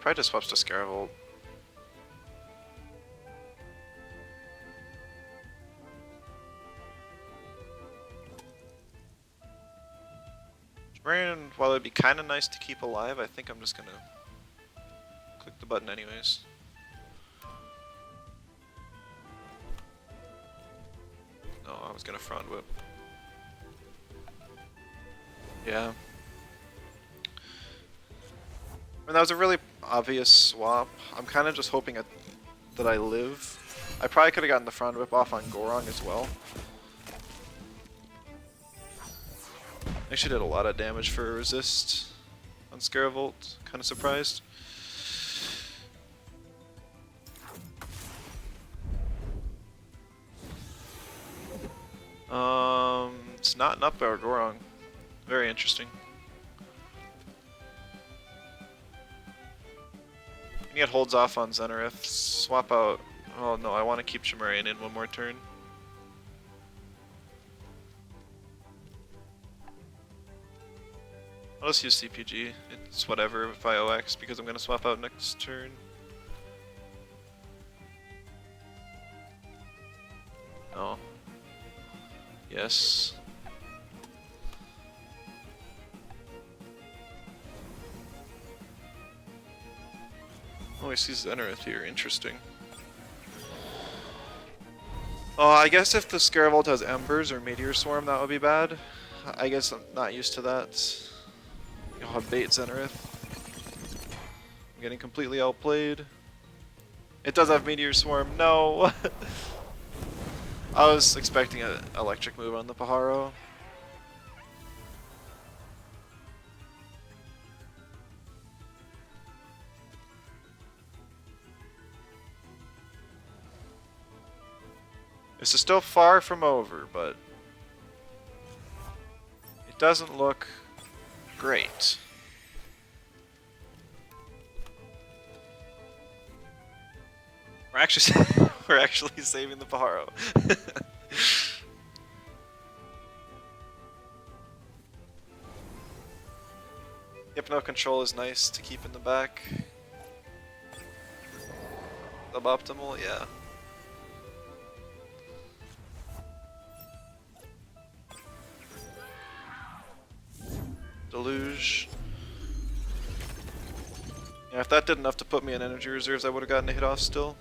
Probably just swaps to Scaravolt. While it'd be kind of nice to keep alive, I think I'm just gonna click the the button anyways. No, I was gonna front whip. Yeah. I mean, that was a really obvious swap. I'm kind of just hoping that I live. I probably could have gotten the front whip off on Gorong as well. Actually did a lot of damage for a resist on Scaravolt. Kind of surprised. It's not an up or Gorong. Very interesting. And it holds off on Zenareth. Swap out. Oh no, I want to keep Chimerian in one more turn. I'll just use CPG. It's whatever if I OX because I'm going to swap out next turn. Oh. Yes. Oh, I see Zenareth here. Interesting. Oh, I guess if the Scaravolt has Embers or Meteor Swarm, that would be bad. I guess I'm not used to that. Oh, bait Zenareth. I'm getting completely outplayed. It does have Meteor Swarm. No! I was expecting an electric move on the Paharo. This is still far from over, but it doesn't look great. We're actually saving the Paharo. Hypno control is nice to keep in the back. Suboptimal, yeah. Deluge. Yeah, if that did enough to put me in energy reserves, I would have gotten a hit off still.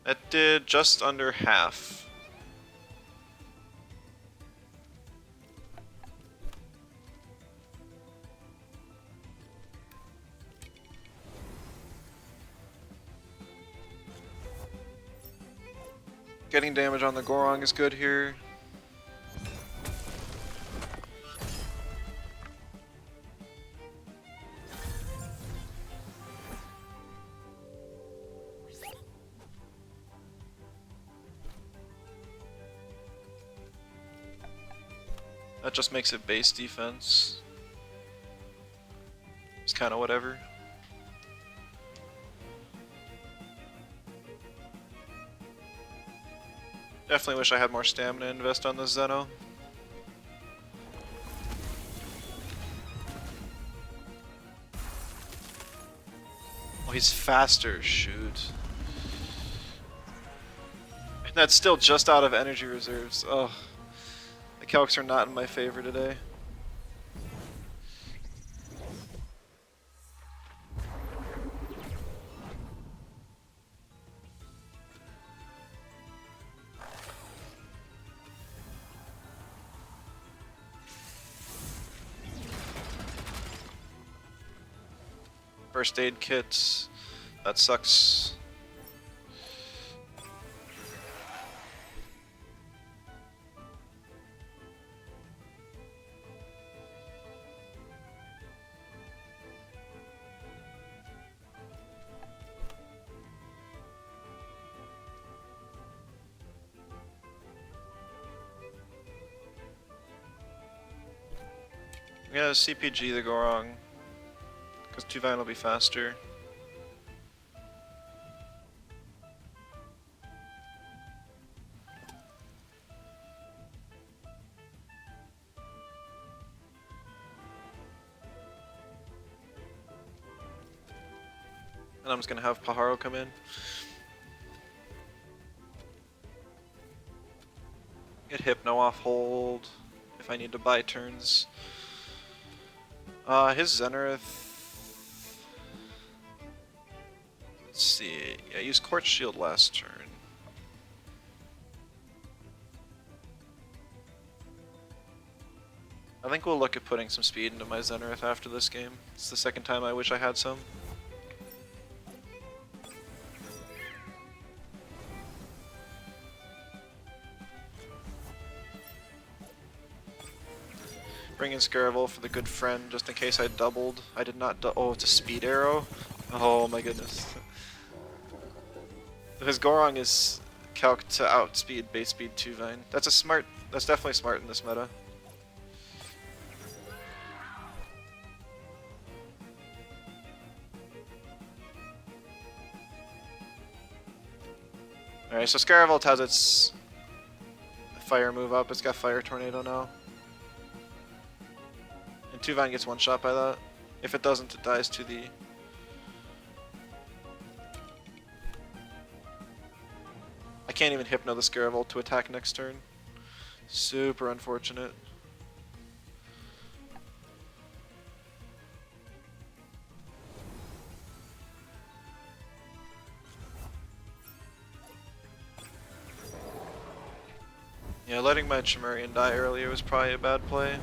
That did just under half. Getting damage on the Gorong is good here. That just makes it base defense. It's kind of whatever. Definitely wish I had more stamina to invest on this Zeno. Oh, he's faster, shoot. And that's still just out of energy reserves. Oh, the calcs are not in my favor today. First aid kits. That sucks. Yeah, CPG to go wrong. Because 2-Vine will be faster. And I'm just gonna have Paharo come in. Get Hypno off hold if I need to buy turns. His Zenith. Let's see. Yeah, I used Quartz Shield last turn. I think we'll look at putting some speed into my Zenith after this game. It's the second time I wish I had some. Bring in Scaravol for the good friend, just in case I doubled. I did not oh, it's a speed arrow? Oh my goodness. His Gorong is calced to outspeed base speed 2 Vine. That's definitely smart in this meta. Alright, so Scaravolt has its fire move up. It's got Fire Tornado now. And 2 Vine gets one shot by that. If it doesn't, it dies to the... I can't even Hypno the Scaravolt to attack next turn. Super unfortunate. Yeah, letting my Chimerian die earlier was probably a bad play.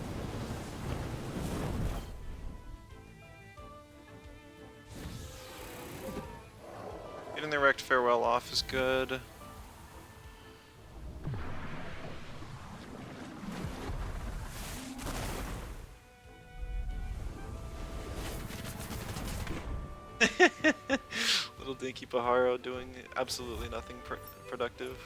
Getting the Wrecked Farewell off is good. Little dinky Paharo doing absolutely nothing productive.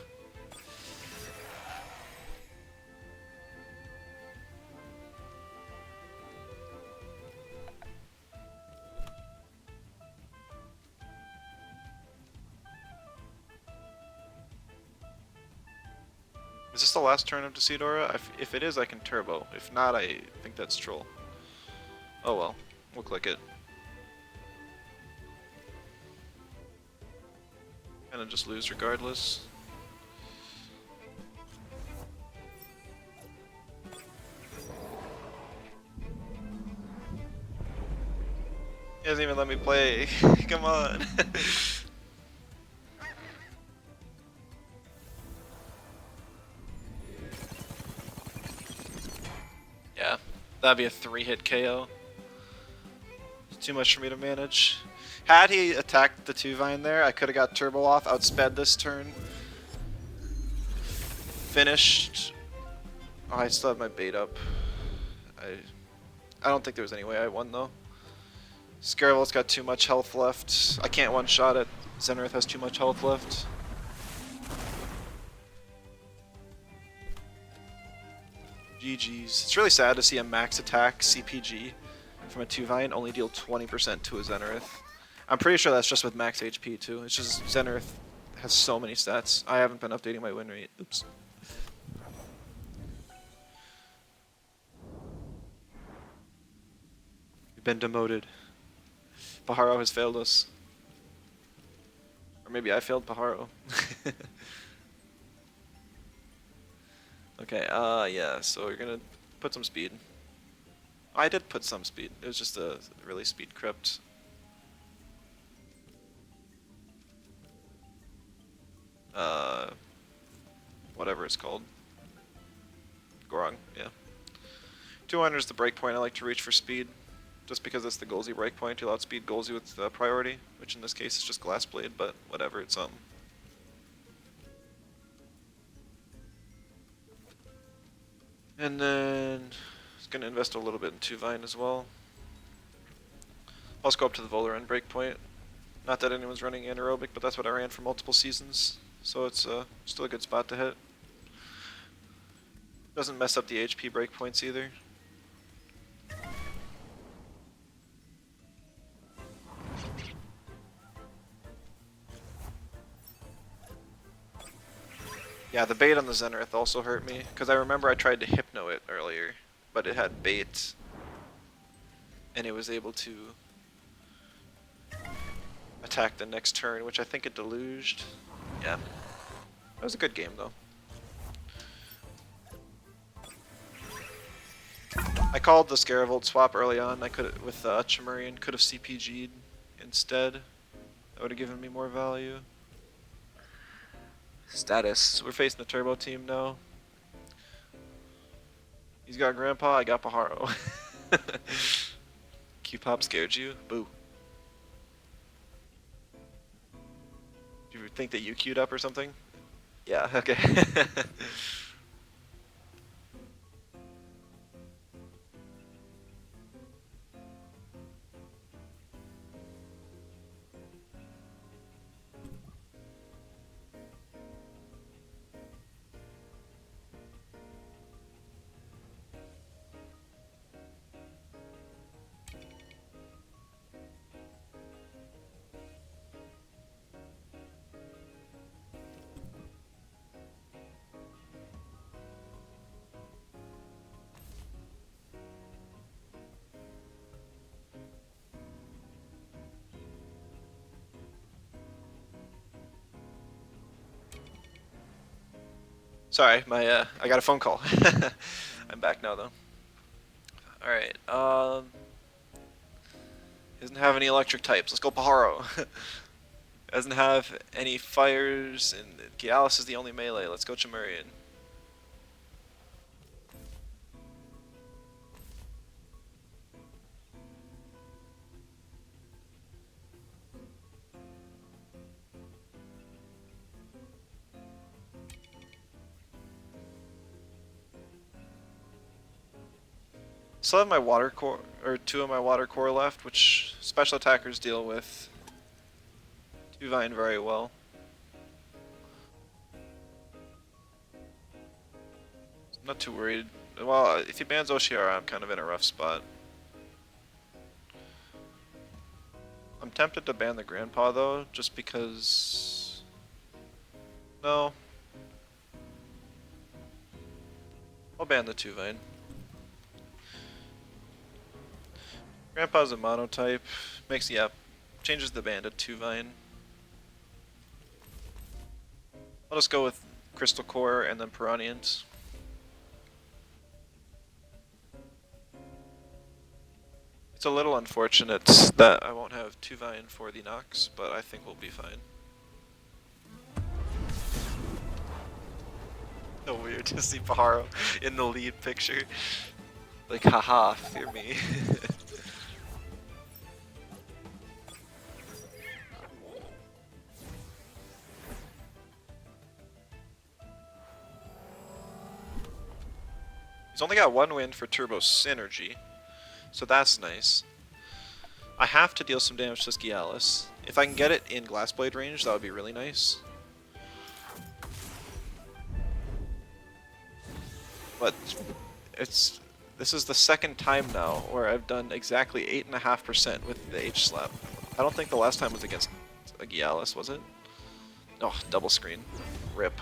Is this the last turn of Decidora? If it is, I can turbo. If not, I think that's troll. Oh well, we'll click it. Kinda just lose regardless. He doesn't even let me play. Come on. Yeah, that'd be a 3-hit KO. It's too much for me to manage. Had he attacked the 2 Vine there, I could have got Turbo off, outsped this turn. Finished. Oh, I still have my bait up. I don't think there was any way I won though. Scaravel's got too much health left. I can't one-shot it. Zenith has too much health left. GG's. It's really sad to see a max attack CPG from a 2 Vine only deal 20% to a Zenith. I'm pretty sure that's just with max HP too. It's just Zenith has so many stats. I haven't been updating my win rate. Oops. You've been demoted. Paharo has failed us. Or maybe I failed Paharo. Okay, yeah, so we're gonna put some speed. I did put some speed. It was just a really speed crypt. Whatever it's called. Gorong, yeah. 200 is the breakpoint I like to reach for speed. Just because it's the Golzy breakpoint, you'll outspeed Golzy with priority, which in this case is just Glass Blade, but whatever, it's And then it's gonna invest a little bit in 2 Vine as well. I'll just go up to the Volar end breakpoint. Not that anyone's running anaerobic, but that's what I ran for multiple seasons, so it's still a good spot to hit. Doesn't mess up the HP breakpoints either. Yeah, the bait on the Zenith also hurt me, because I remember I tried to Hypno it earlier, but it had bait, and it was able to attack the next turn, which I think it deluged. Yeah. That was a good game, though. I called the Scaravolt swap early on. I could with Chimerian could have CPG'd instead. That would have given me more value. Status. We're facing a turbo team now. He's got Grandpa, I got Paharo. Q-Pop scared you? Boo. Do you think that you queued up or something? Yeah, okay. Sorry, I got a phone call. I'm back now though. Alright, doesn't have any electric types. Let's go Paharo. Doesn't have any fires, and Gialis is the only melee. Let's go Chimerian. Still have my water core, or 2 of my water core left, which special attackers deal with. Tuvine very well. I'm not too worried. Well, if he bans Oshiara, I'm kind of in a rough spot. I'm tempted to ban the Grandpa though, just because... No. I'll ban the Tuvine. Grandpa's a monotype. Makes, yeah, changes the band to Tuvine. I'll just go with Crystal Core and then Piranhians. It's a little unfortunate that I won't have Tuvine for the Nox, but I think we'll be fine. So weird to see Paharo in the lead picture. Like, haha, fear me. He's only got 1 win for Turbo Synergy, so that's nice. I have to deal some damage to Gialis. If I can get it in Glass Blade range, that would be really nice. But this is the second time now where I've done exactly 8.5% with the H-Slap. I don't think the last time was against a Gialis, was it? Oh, double screen. Rip.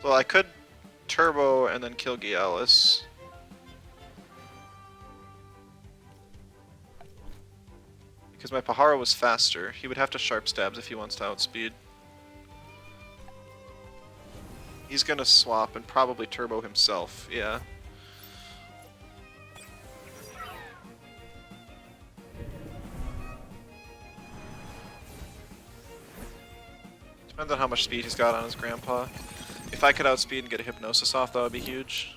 Well, I could turbo and then kill Gialis. Because my Paharo was faster. He would have to sharp stabs if he wants to outspeed. He's gonna swap and probably turbo himself, yeah. Depends on how much speed he's got on his Grandpa. If I could outspeed and get a hypnosis off, that would be huge.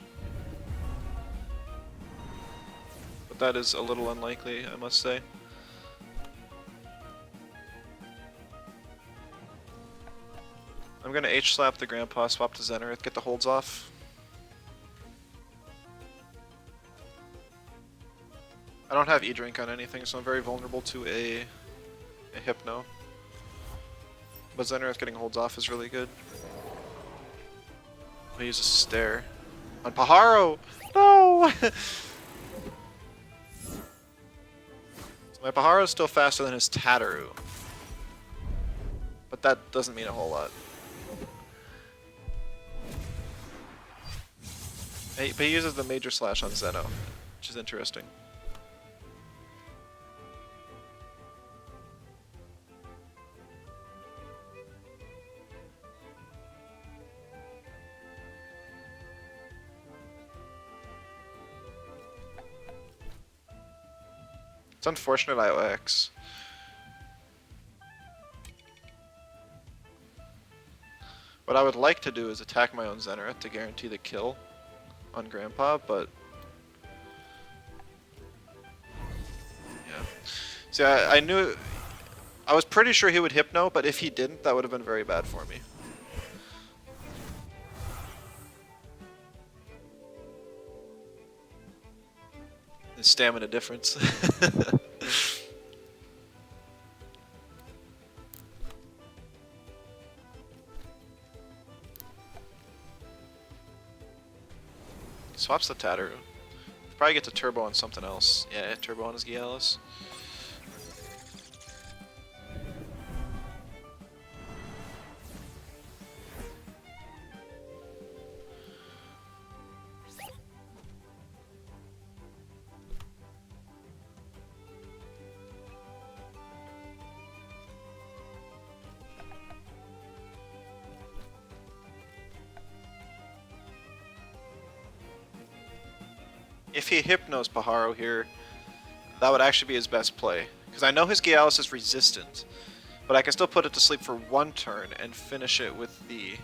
But that is a little unlikely, I must say. I'm gonna H-slap the Grandpa, swap to Zenarith, get the holds off. I don't have E-Drink on anything, so I'm very vulnerable to a Hypno. But Zenarith getting holds off is really good. I'll use a stare. On Paharo! No! My Paharo is still faster than his Tataru. But that doesn't mean a whole lot. But he uses the major slash on Zeno, which is interesting. It's unfortunate IOX. What I would like to do is attack my own Zenith to guarantee the kill on Grandpa, but yeah. See, I knew, I was pretty sure he would Hypno, but if he didn't, that would have been very bad for me. The stamina difference. Swaps the Tatter. Probably get to turbo on something else. Yeah, turbo on his Gialis. If he Hypnos Paharo here, that would actually be his best play. Because I know his Gialis is resistant, but I can still put it to sleep for one turn and finish it with the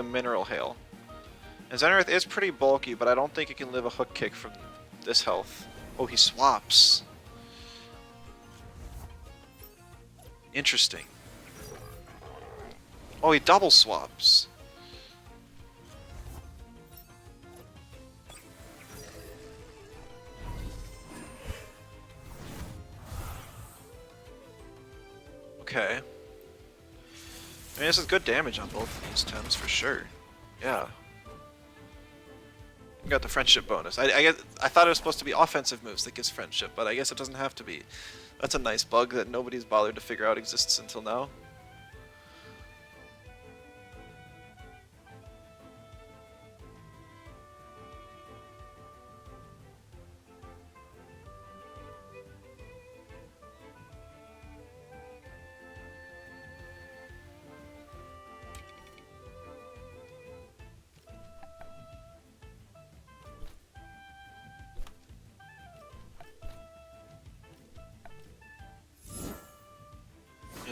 Mineral Hail. And Zenith is pretty bulky, but I don't think it can live a hook kick from this health. Oh, he swaps. Interesting. Oh, he double swaps. Okay. I mean, this is good damage on both of these Tems for sure. Yeah. We got the friendship bonus. I thought it was supposed to be offensive moves that gives friendship, but I guess it doesn't have to be. That's a nice bug that nobody's bothered to figure out exists until now.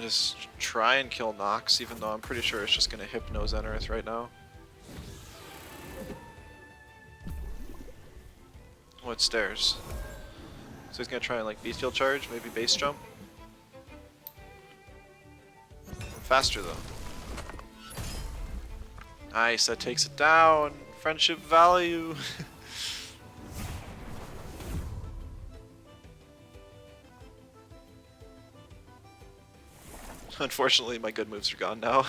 Just try and kill Nox, even though I'm pretty sure it's just going to Hypno Zenith right now. Oh, it stairs. So he's going to try and like Bestial Charge, maybe Base Jump. Faster though. Nice, that takes it down. Friendship value. Unfortunately, my good moves are gone now.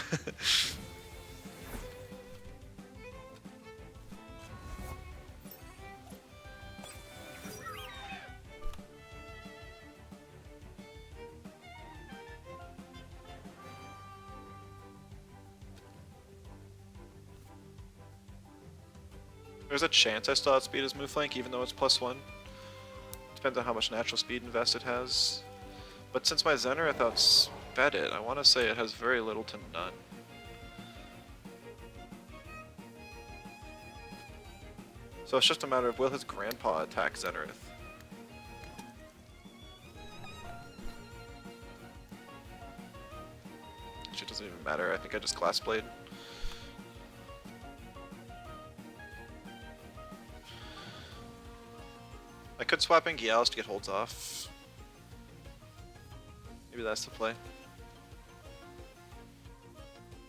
There's a chance I still outspeed his move flank, even though it's +1. Depends on how much natural speed invest it has. But since my Zenith outsped it, I want to say it has very little to none. So it's just a matter of will his grandpa attack Zenith? Actually, it doesn't even matter. I think I just Glass Blade. I could swap in Gialis to get holds off. Maybe that's the play.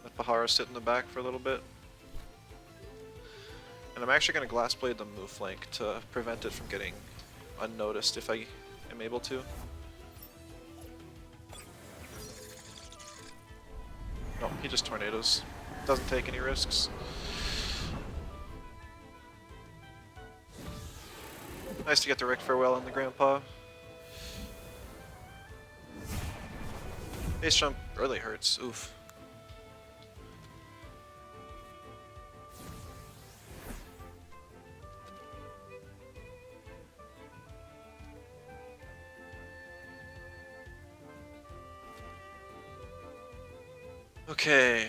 Let Paharo sit in the back for a little bit. And I'm actually going to Glass Blade the move flank to prevent it from getting unnoticed if I am able to. No, he just Tornadoes. Doesn't take any risks. Nice to get direct farewell on the grandpa. Base jump really hurts. Oof. Okay.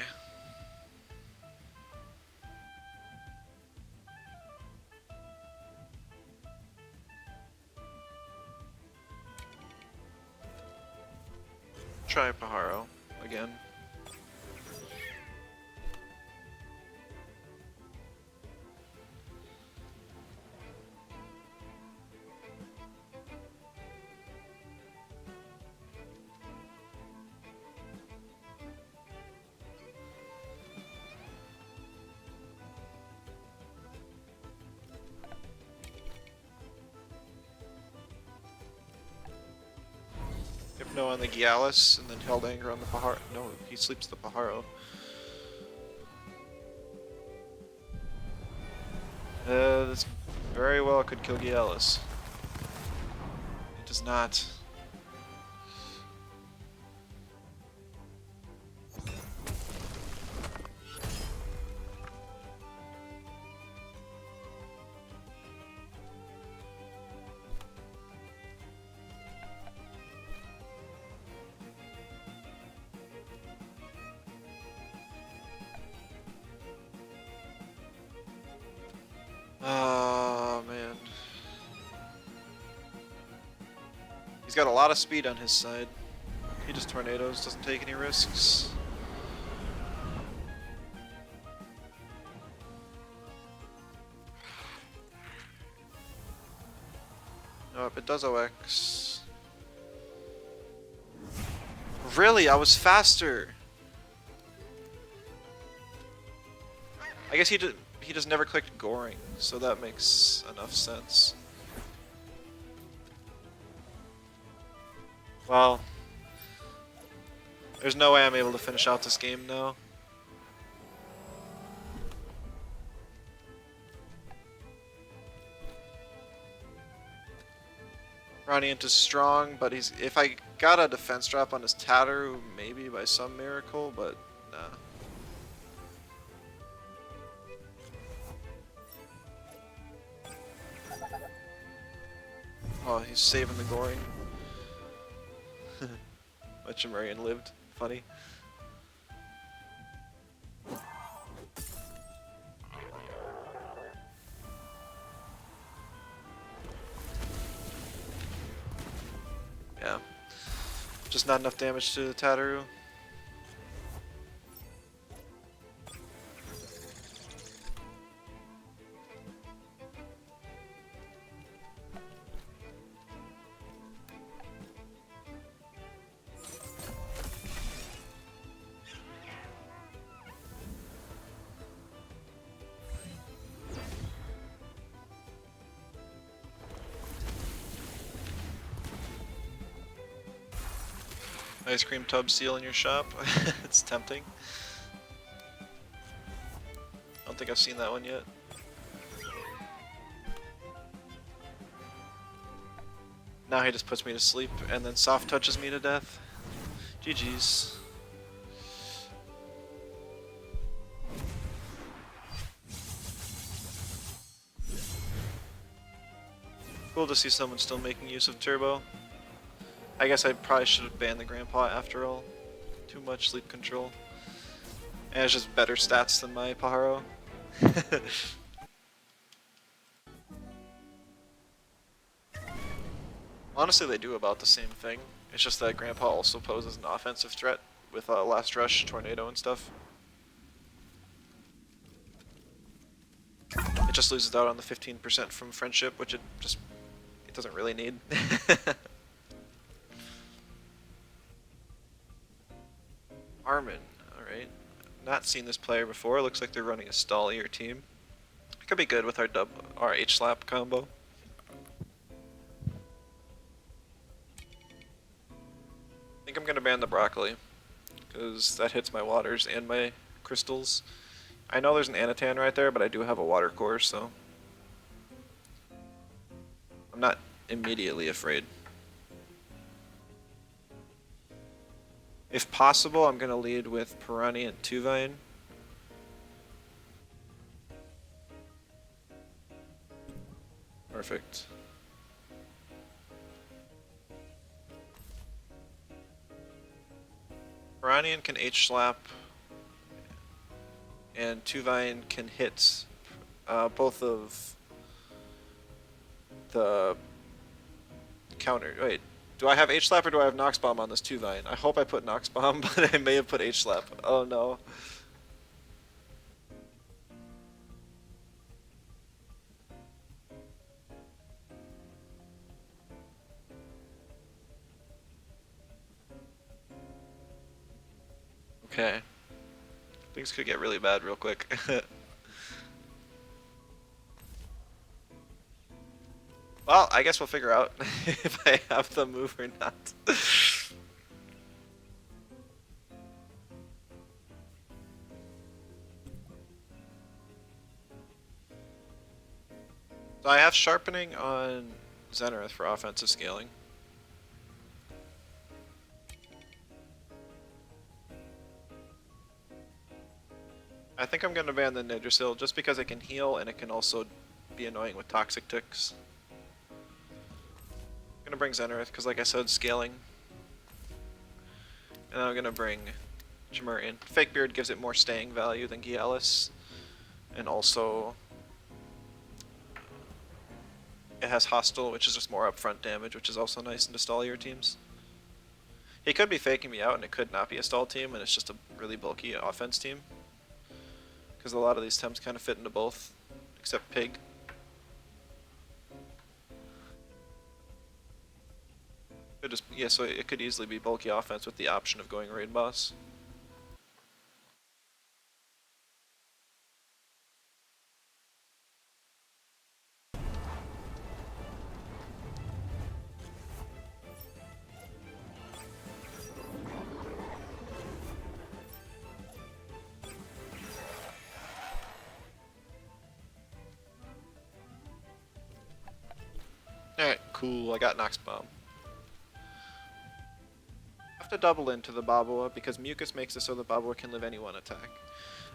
Try Paharo again. Hypno on the Gialis, and then held anger on the Paharo. No, he sleeps the Paharo. This very well could kill Gialis. It does not. Oh, man. He's got a lot of speed on his side. He just tornadoes, doesn't take any risks. Nope, it does OX. Really? I was faster! I guess he just never clicked goring, so that makes enough sense. Well, there's no way I'm able to finish out this game now. Radiant is strong, but if I got a defense drop on his Tatter, maybe by some miracle, but nah. Oh, he's saving the goring. Much Marion lived. Funny. Yeah. Just not enough damage to the Tattaru. Ice cream tub seal in your shop. It's tempting. I don't think I've seen that one yet. Now he just puts me to sleep and then soft touches me to death. GG's. Cool to see someone still making use of turbo. I guess I probably should have banned the grandpa after all. Too much sleep control. And it's just better stats than my Paharo. Honestly, they do about the same thing. It's just that grandpa also poses an offensive threat with Last Rush, Tornado, and stuff. It just loses out on the 15% from friendship, which it doesn't really need. Armin, alright. Not seen this player before. Looks like they're running a stallier team. Could be good with our H-slap combo. I think I'm gonna ban the broccoli, because that hits my waters and my crystals. I know there's an Anatan right there, but I do have a water core, so. I'm not immediately afraid. If possible, I'm going to lead with Piranha and Tuvine. Perfect. Piranian can H-slap, and Tuvine can hit both of the counter. Wait, do I have H-slap or do I have Nox Bomb on this Tuvine? I hope I put Nox Bomb, but I may have put H-slap. Oh no. Okay. Things could get really bad real quick. Well, I guess we'll figure out if I have the move or not. So I have sharpening on Zenith for offensive scaling. I think I'm going to ban the Nidrasil just because it can heal and it can also be annoying with toxic ticks. I'm going to bring Zenith because, like I said, scaling. And then I'm going to bring Jamurian. Fake Beard gives it more staying value than Gialis. And also, it has Hostile, which is just more upfront damage, which is also nice in Stalllier teams. He could be faking me out and it could not be a stall team and it's just a really bulky offense team. Because a lot of these Tems kind of fit into both, except Pig. Yeah, so it could easily be bulky offense with the option of going raid boss. Alright, cool, I got Nox Bomb. I have to double into the Babua because Mucus makes it so the Babua can live any one attack.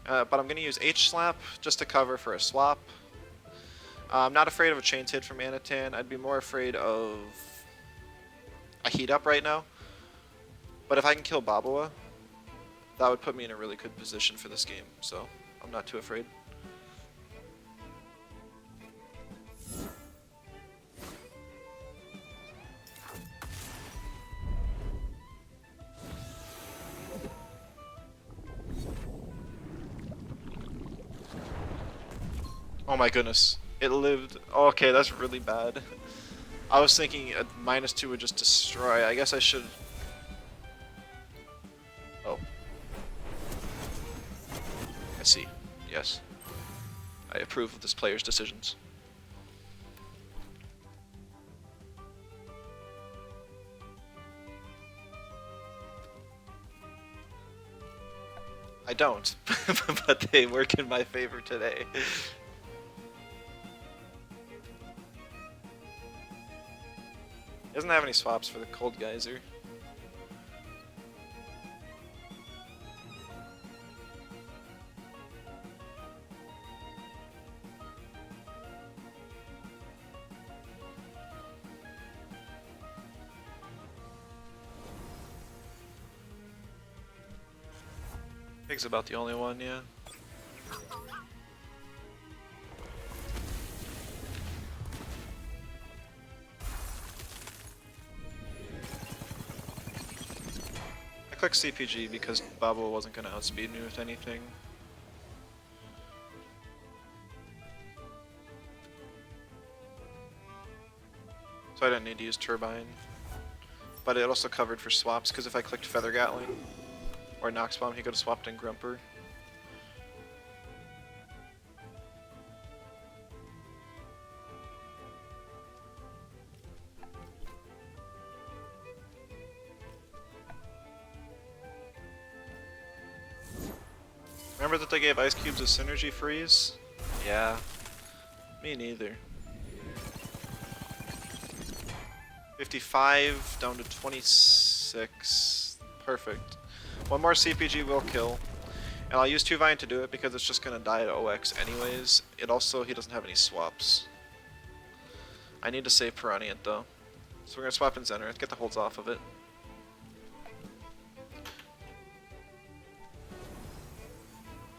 But I'm going to use H-Slap just to cover for a swap. I'm not afraid of a Chains hit from Anatan. I'd be more afraid of a Heat Up right now. But if I can kill Babua, that would put me in a really good position for this game, so I'm not too afraid. Oh my goodness. It lived. Oh, okay, that's really bad. I was thinking a -2 would just destroy. I guess I should. Oh. I see. Yes. I approve of this player's decisions. I don't, but they work in my favor today. Doesn't have any swaps for the Cold Geyser. Pig's about the only one, yeah. I clicked CPG because Babua wasn't going to outspeed me with anything. So I didn't need to use Turbine. But it also covered for swaps because if I clicked Feather Gatling or Nox Bomb, he could have swapped in Grumper. Remember that they gave Ice Cubes a Synergy Freeze? Yeah. Me neither. 55 down to 26. Perfect. One more CPG will kill. And I'll use Tuvine to do it because it's just going to die at OX anyways. It also, he doesn't have any swaps. I need to save Piranha though. So we're going to swap in Zenith, get the holds off of it.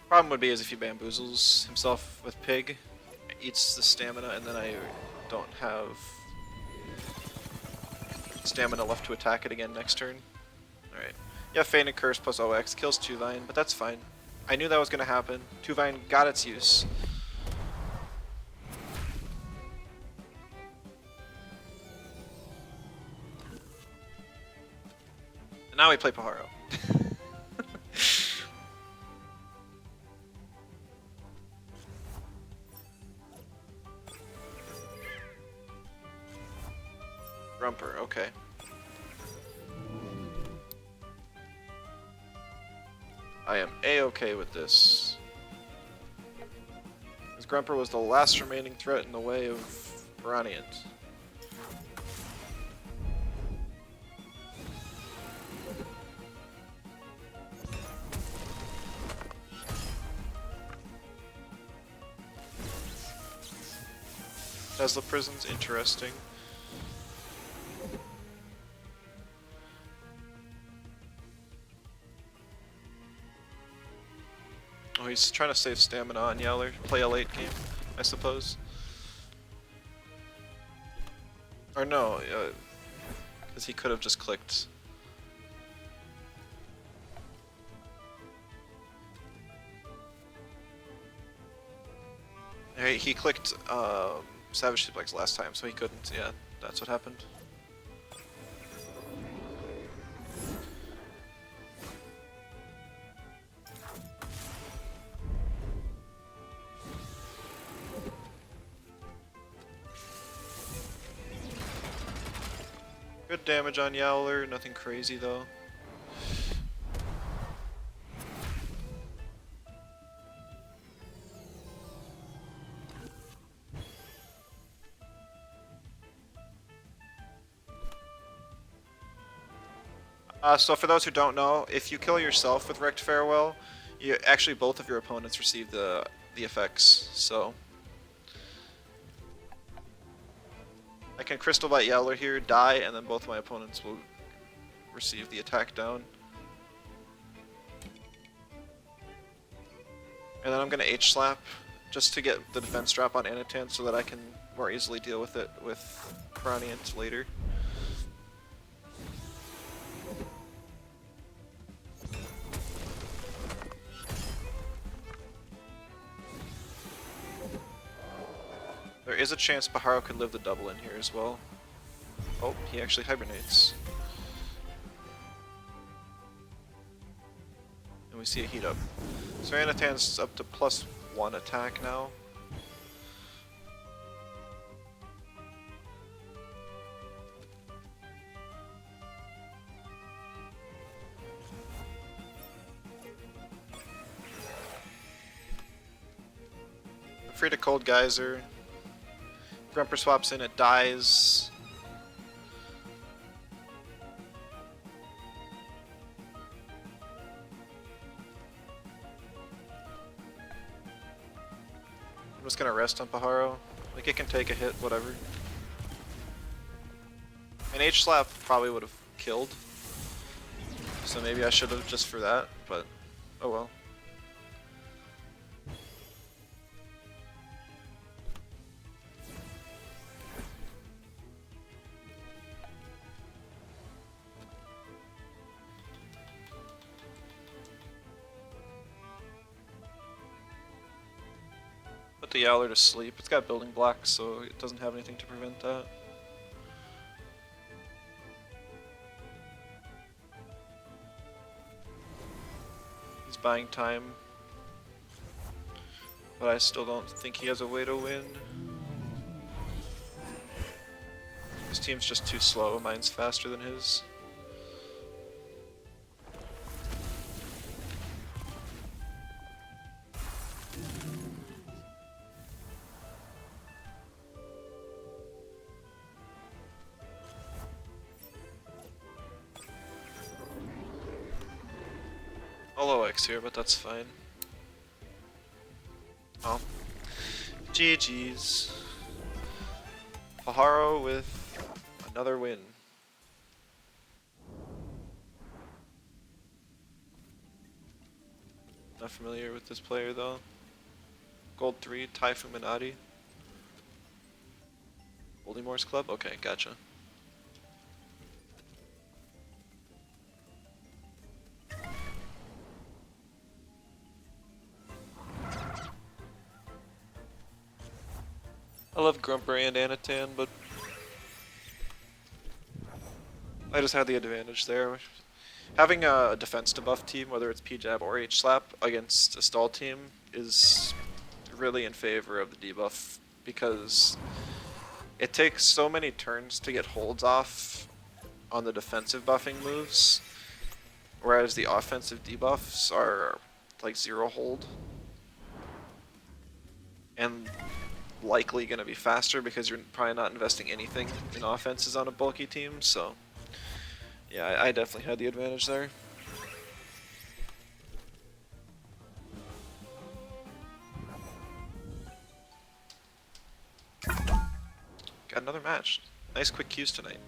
Problem would be is if he bamboozles himself with Pig, eats the stamina, and then I don't have stamina left to attack it again next turn. Alright. Yeah, Feign and Curse plus OX kills Tuvine, but that's fine. I knew that was going to happen. Tuvine got its use. And now we play Paharo. Grumper, okay. I am A-okay with this. Because Grumper was the last remaining threat in the way of Piranha. Tesla Prison's interesting. Oh, he's trying to save stamina on Yeller. Play a late game, I suppose. Or no, because he could have just clicked. He clicked Savage Suplex last time, so he couldn't. Yeah, that's what happened. Good damage on Yowler, nothing crazy though. So for those who don't know, if you kill yourself with Wrecked Farewell, you actually both of your opponents receive the effects. So I can Crystal Bite Yowler here, die, and then both my opponents will receive the attack down. And then I'm gonna H-Slap just to get the defense drop on Anitan so that I can more easily deal with it with Piranha later. There is a chance Paharo could live the double in here as well. Oh, he actually hibernates. And we see a heat up. So Anitan's up to +1 attack now. Free to Cold Geyser. Grumper swaps in, it dies. I'm just gonna rest on Paharo. Like, it can take a hit, whatever. An H-Slap probably would have killed. So maybe I should have just for that, but oh well. Put the Yowler to sleep. It's got building blocks, so it doesn't have anything to prevent that. He's buying time. But I still don't think he has a way to win. His team's just too slow. Mine's faster than his. I'll OX here, but that's fine. Oh. GG's. Paharo with another win. Not familiar with this player though. Gold 3, Typhoon Minati. Voldemort's Club? Okay, gotcha. I love Grumper and Anatan, but I just had the advantage there. Having a defense debuff team, whether it's P-Jab or H-Slap, against a stall team is really in favor of the debuff because it takes so many turns to get holds off on the defensive buffing moves, whereas the offensive debuffs are like 0 hold. And likely going to be faster because you're probably not investing anything in offenses on a bulky team, so yeah, I definitely had the advantage there. Got another match. Nice quick queues tonight.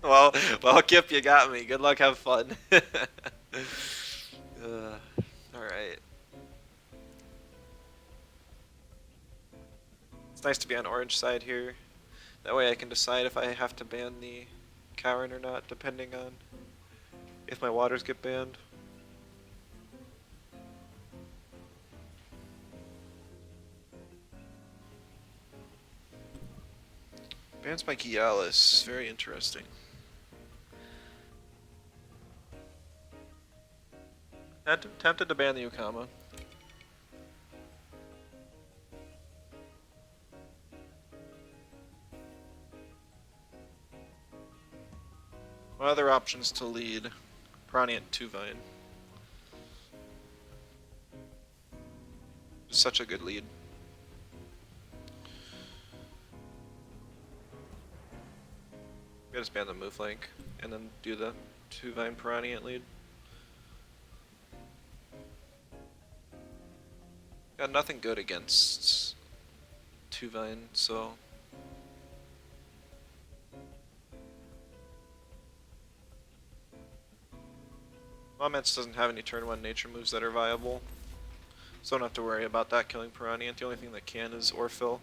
Well, Kip, you got me. Good luck, have fun. Alright. It's nice to be on orange side here. That way I can decide if I have to ban the Cowan or not, depending on if my waters get banned. Bans by Gialis, very interesting. Tempted to ban the Ukama. My other options to lead Prani at 2 Vine. Such a good lead. We gotta ban the move flank and then do the 2 Vine Piranha at lead. Got nothing good against 2 Vine, so. Moments doesn't have any turn 1 nature moves that are viable, so don't have to worry about that killing Piranha. The only thing that can is Orphill,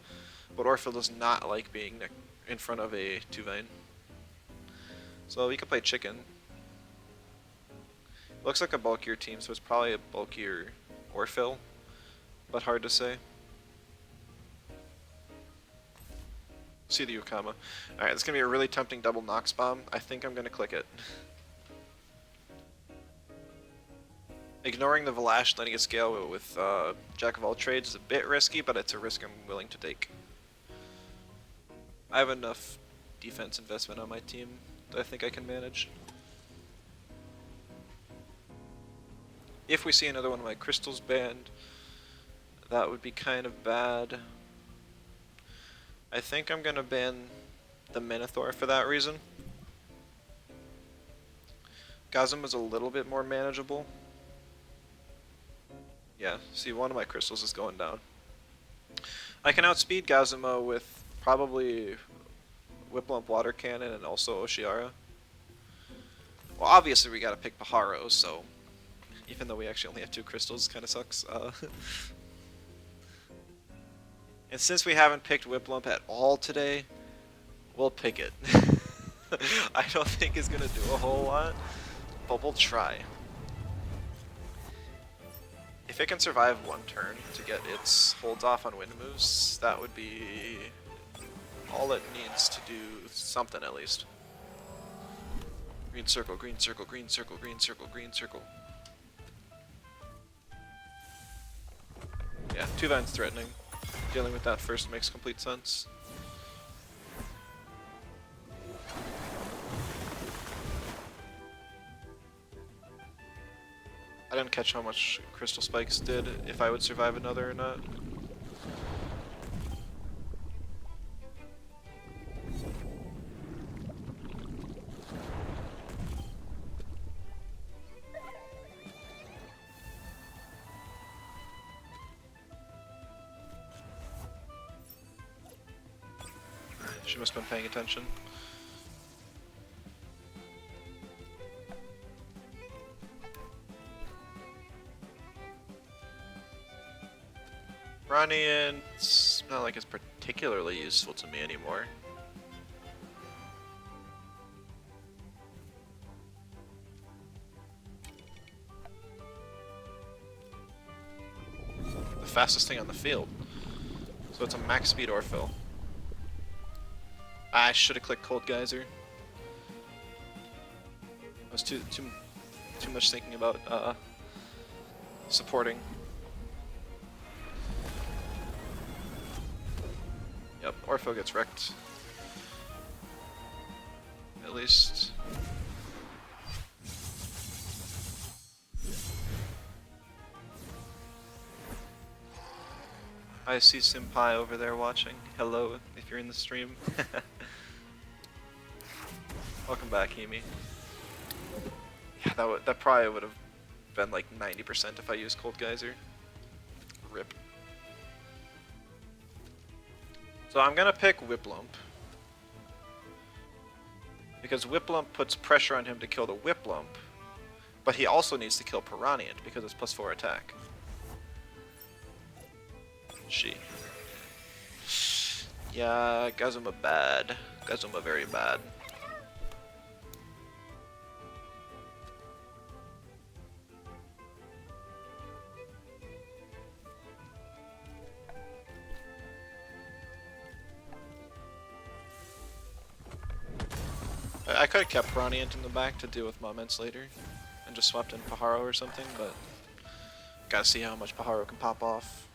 but Orphill does not like being in front of a 2 Vine. So we could play chicken. Looks like a bulkier team, so it's probably a bulkier Orphill, but hard to say. See the Ukama. Alright, it's gonna be a really tempting double Nox Bomb. I think I'm gonna click it. Ignoring the Valash, letting it scale with Jack of all trades is a bit risky, but it's a risk I'm willing to take. I have enough defense investment on my team that I think I can manage. If we see another one of my crystals banned, that would be kind of bad. I think I'm gonna ban the Minotaur for that reason. Gazum is a little bit more manageable. Yeah, see, one of my crystals is going down. I can outspeed Gazuma with probably Whiplump Water Cannon and also Oshiara. Well, obviously we gotta pick Paharo, so even though we actually only have 2 crystals, kinda sucks. And since we haven't picked Whiplump at all today, we'll pick it. I don't think it's gonna do a whole lot, but we'll try. If it can survive 1 turn to get its holds off on wind moves, that would be all it needs to do something at least. Green circle, green circle, green circle, green circle, green circle. Yeah, 2 Vine's threatening. Dealing with that first makes complete sense. I didn't catch how much Crystal Spikes did, if I would survive another or not. She must have been paying attention. Radiant's not like it's particularly useful to me anymore. The fastest thing on the field. So it's a max speed Orphill. I should have clicked Cold Geyser. I was too much thinking about supporting. Yep, Orphill gets wrecked. At least. I see Senpai over there watching. Hello, if you're in the stream. Welcome back, Himi. Yeah, that probably would have been like 90% if I used Cold Geyser. Rip. So I'm gonna pick Whiplump. Because Whiplump puts pressure on him to kill the Whiplump, but he also needs to kill Piranha because it's +4 attack. She. Yeah, Gazuma bad. Gazuma very bad. I could have kept Radiant in the back to deal with moments later, and just swapped in Paharo or something, but gotta see how much Paharo can pop off.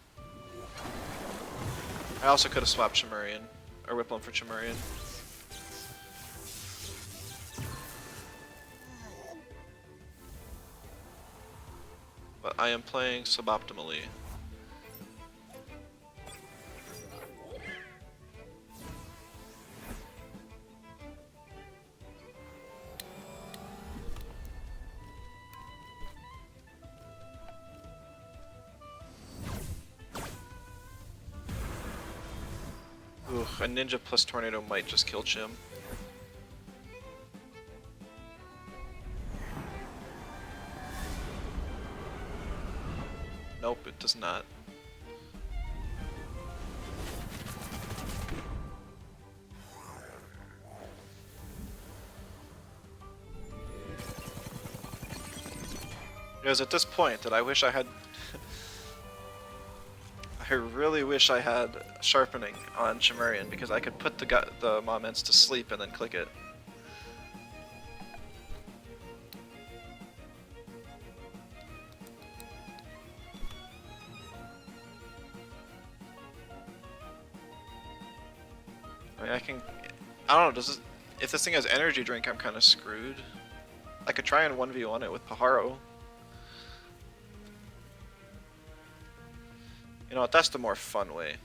I also could have swapped Chimerian, or Whiplump for Chimerian. But I am playing suboptimally. Ooh, a ninja plus tornado might just kill Chim. Nope, it does not. It was at this point that I wish I had... I really wish I had sharpening on Chimerian because I could put the moments to sleep and then click it. I mean, I don't know, if this thing has energy drink, I'm kind of screwed. I could try and 1v1 it with Paharo. You know what, that's the more fun way.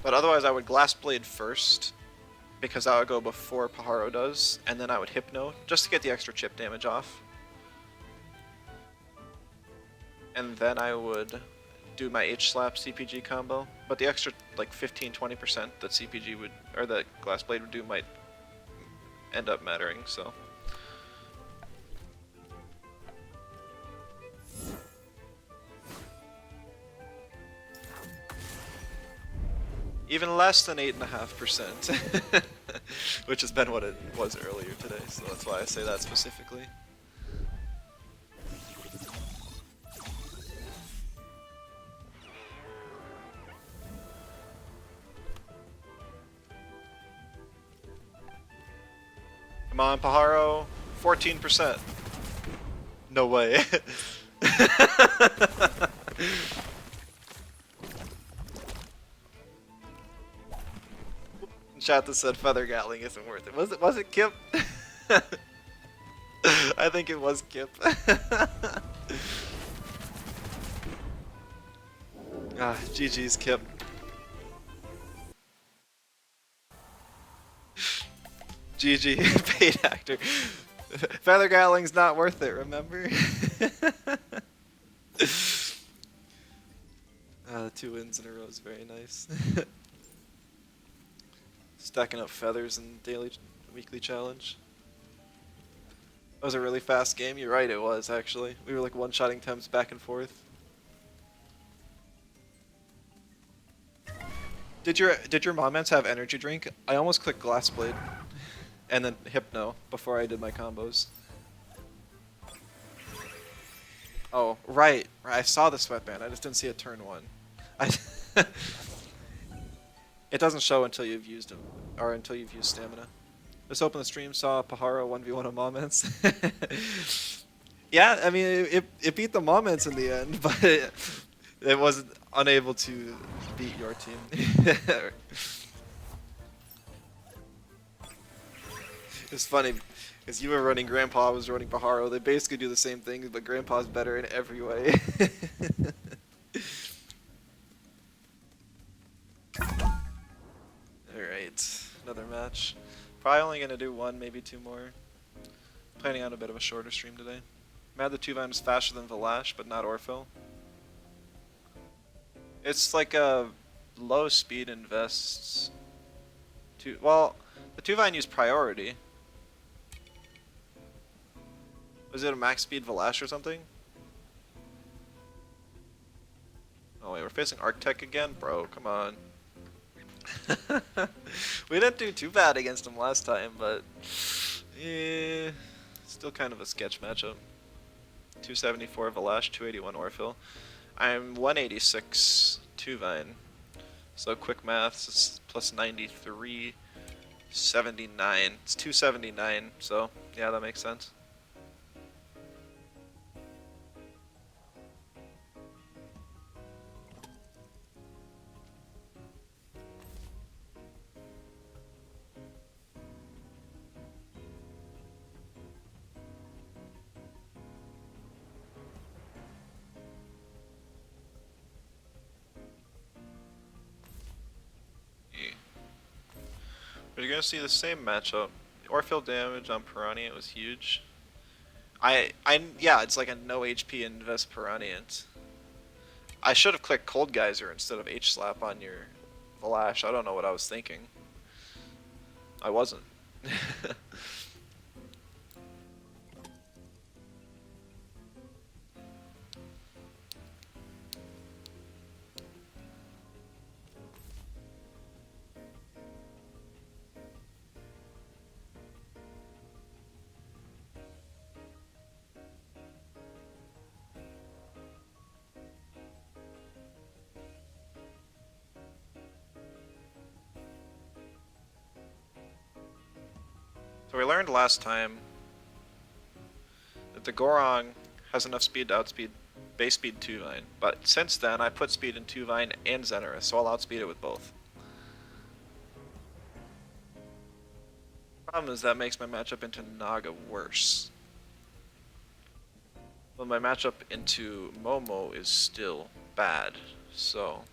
But otherwise I would Glass Blade first, because that would go before Paharo does, and then I would Hypno, just to get the extra chip damage off. And then I would do my H-Slap CPG combo, but the extra like 15-20% that CPG would, or that Glass Blade would do might end up mattering, so. Even less than 8.5%, which has been what it was earlier today, so that's why I say that specifically. Come on, Paharo. 14%. No way. Chat that said Feather Gatling isn't worth it. Was it Kip? I think it was Kip. GG's Kip. GG, paid actor. Feather Gatling's not worth it, remember? 2 wins in a row is very nice. Stacking up feathers in daily weekly challenge. That was a really fast game. You're right, it was actually. We were like one-shotting Temps back and forth. Did your moments have energy drink? I almost clicked Glass Blade and then Hypno before I did my combos. Oh, right. I saw the sweatband. I just didn't see it turn 1. It doesn't show until you've used them, or until you've used stamina. Just opened the stream, saw Paharo 1v1 of moments. Yeah, I mean, it beat the moments in the end, but it wasn't unable to beat your team. It's funny, because you were running Grandpa, I was running Paharo. They basically do the same thing, but Grandpa's better in every way. Alright, another match. Probably only gonna do 1, maybe 2 more. Planning on a bit of a shorter stream today. Mad the 2-vine is faster than Valash, but not Orphill. It's like a low speed invests. Well, the 2-vine used priority. Was it a max speed Valash or something? Oh wait, we're facing Arctech again? Bro, come on. We didn't do too bad against him last time, but yeah, still kind of a sketch matchup. 274 Valash, 281 Orphill. I'm 186 2-vine. So quick maths, it's plus 93, 79. It's 279, so yeah, that makes sense. But you're gonna see the same matchup. Orphill damage on Piranha was huge. Yeah, it's like a no HP invest Piranha. I should have clicked Cold Geyser instead of H-Slap on your Valash. I don't know what I was thinking. I wasn't. So we learned last time that the Gorong has enough speed to outspeed base speed 2-vine, but since then I put speed in 2-vine and Xenarus, so I'll outspeed it with both. Problem is that makes my matchup into Naga worse. But my matchup into Momo is still bad, so...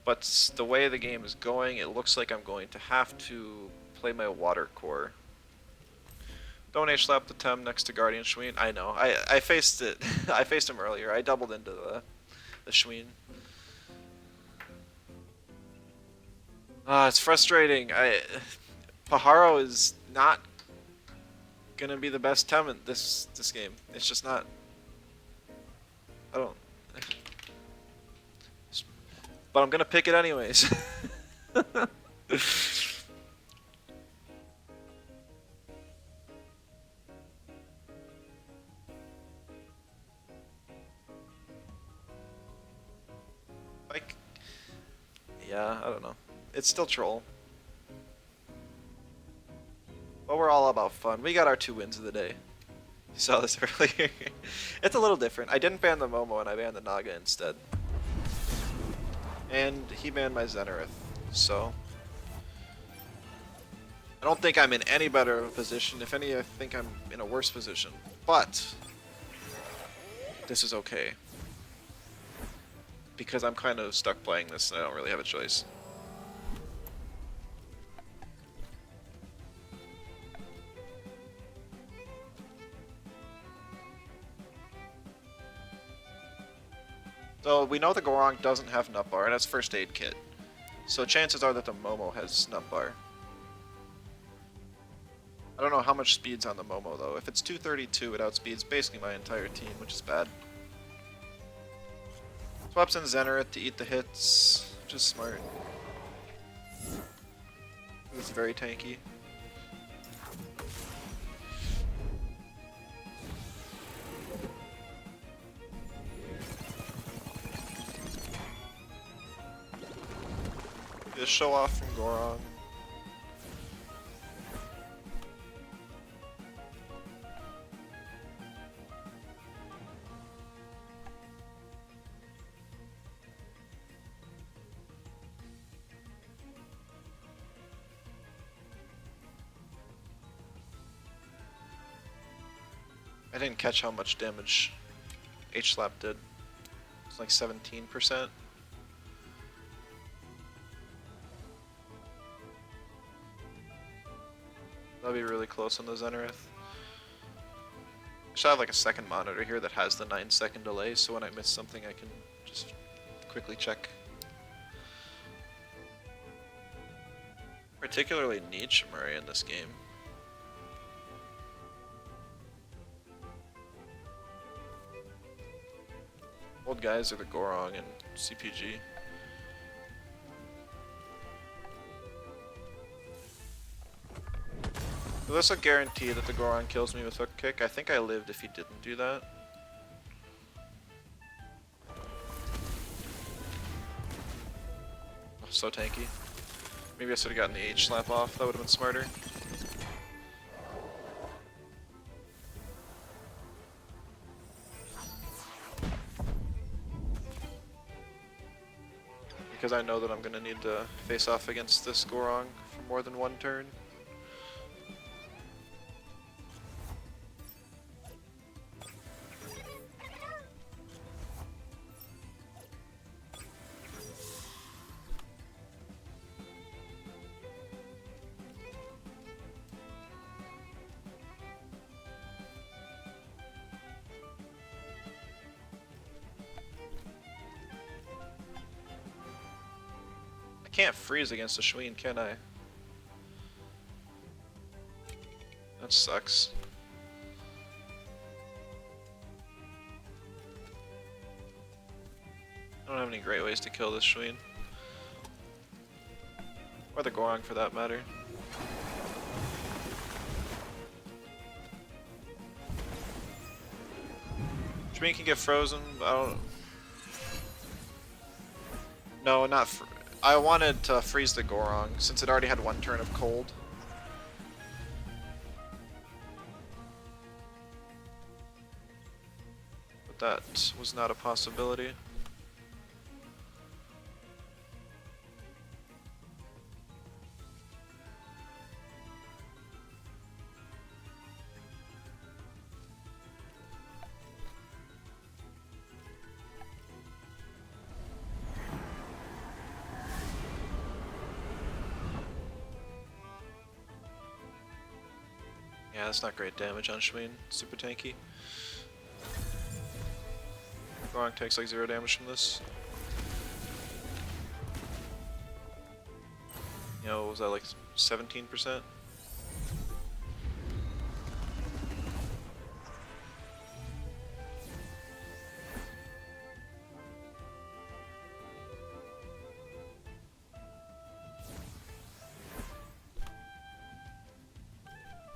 But the way the game is going, it looks like I'm going to have to play my Water Core. Don't H-slap the Tem next to Guardian Schween. I know. I faced it. I faced him earlier. I doubled into the Schween. It's frustrating. Paharo is not gonna be the best Tem in this game. It's just not. I don't. But I'm gonna pick it anyways. Like, yeah, I don't know. It's still troll. But we're all about fun. We got our 2 wins of the day. You saw this earlier. It's a little different. I didn't ban the Momo and I banned the Naga instead. And he banned my Xenareth, so... I don't think I'm in any better of a position. If any, I think I'm in a worse position. But... this is okay. Because I'm kind of stuck playing this and I don't really have a choice. So we know the Gorong doesn't have nut bar, and that's first aid kit. So chances are that the Momo has nut bar. I don't know how much speed's on the Momo though. If it's 232, it outspeeds basically my entire team, which is bad. Swaps in Zenereth to eat the hits, which is smart. It's very tanky. Get a show off from Gorong. I didn't catch how much damage H-Slap did. It's like 17%. That'll be really close on the Zenereth. I should have like a second monitor here that has the 9-second delay, so when I miss something I can just quickly check. Particularly need Shimuri in this game. Old guys are the Gorong and CPG. So this will guarantee that the Gorong kills me with hook kick. I think I lived if he didn't do that. Oh, so tanky. Maybe I should have gotten the H-slap off, that would have been smarter. Because I know that I'm going to need to face off against this Gorong for more than one turn. I can't freeze against a Shween, can I? That sucks. I don't have any great ways to kill this Shween. Or the Gorong for that matter. Shween can get frozen, I don't... No, not I wanted to freeze the Gorong, since it already had one turn of cold. But that was not a possibility. Yeah, that's not great damage on Shween. Super tanky. Gorong takes like 0 damage from this. You know, was that like 17%?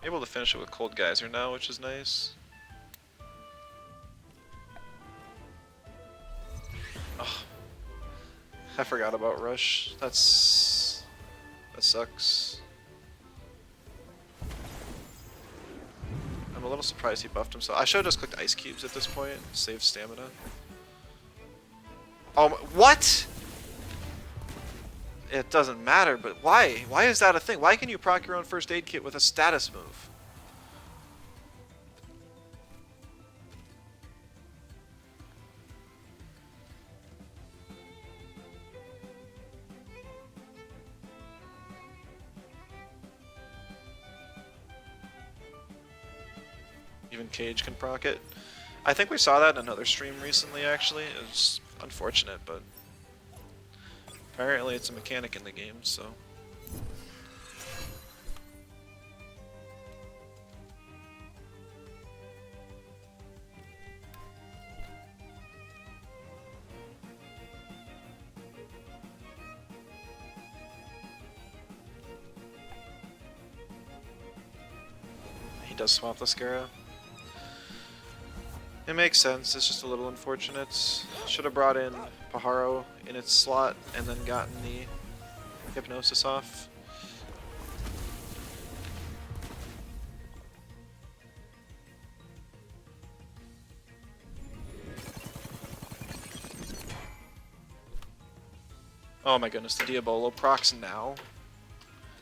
Able to finish it with Cold Geyser now, which is nice. Oh, I forgot about Rush. That sucks. I'm a little surprised he buffed himself. I should have just clicked Ice Cubes at this point, save stamina. Oh, what? It doesn't matter, but why? Why is that a thing? Why can you proc your own first aid kit with a status move? Even Cage can proc it. I think we saw that in another stream recently, actually. It was Unfortunate, but apparently it's a mechanic in the game, so. He does swap the Scara. It makes sense, it's just a little unfortunate. Should have brought in Paharo in its slot and then gotten the hypnosis off. Oh my goodness, the Diabolo procs now.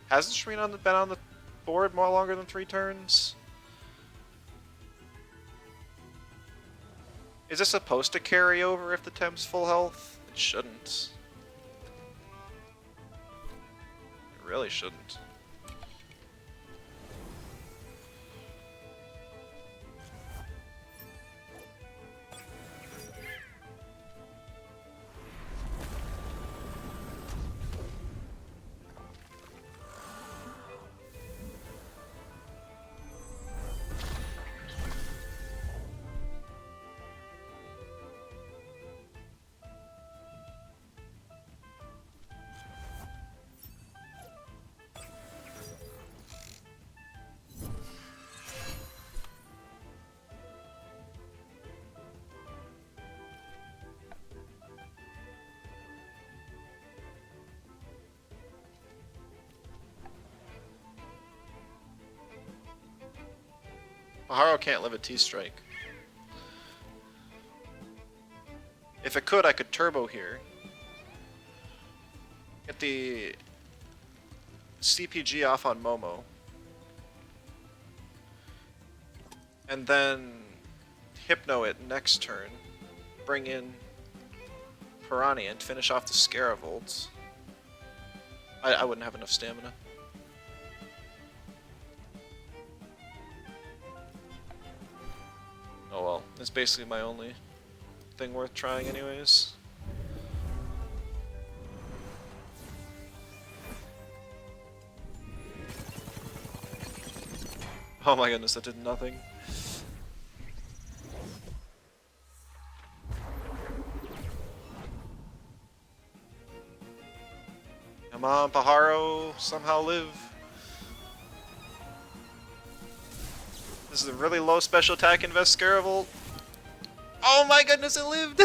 Hasn't Shreen been on the board more longer than 3 turns? Is this supposed to carry over if the Temp's full health? It shouldn't. It really shouldn't. Paharo can't live a T-Strike. If it could, I could turbo here. Get the CPG off on Momo. And then Hypno it next turn. Bring in Piranha and finish off the Scaravolt. I wouldn't have enough stamina. Oh well, it's basically my only thing worth trying anyways. Oh my goodness, that did nothing. Come on, Paharo, somehow live. This is a really low special attack invest Scaravolt. Oh my goodness, it lived!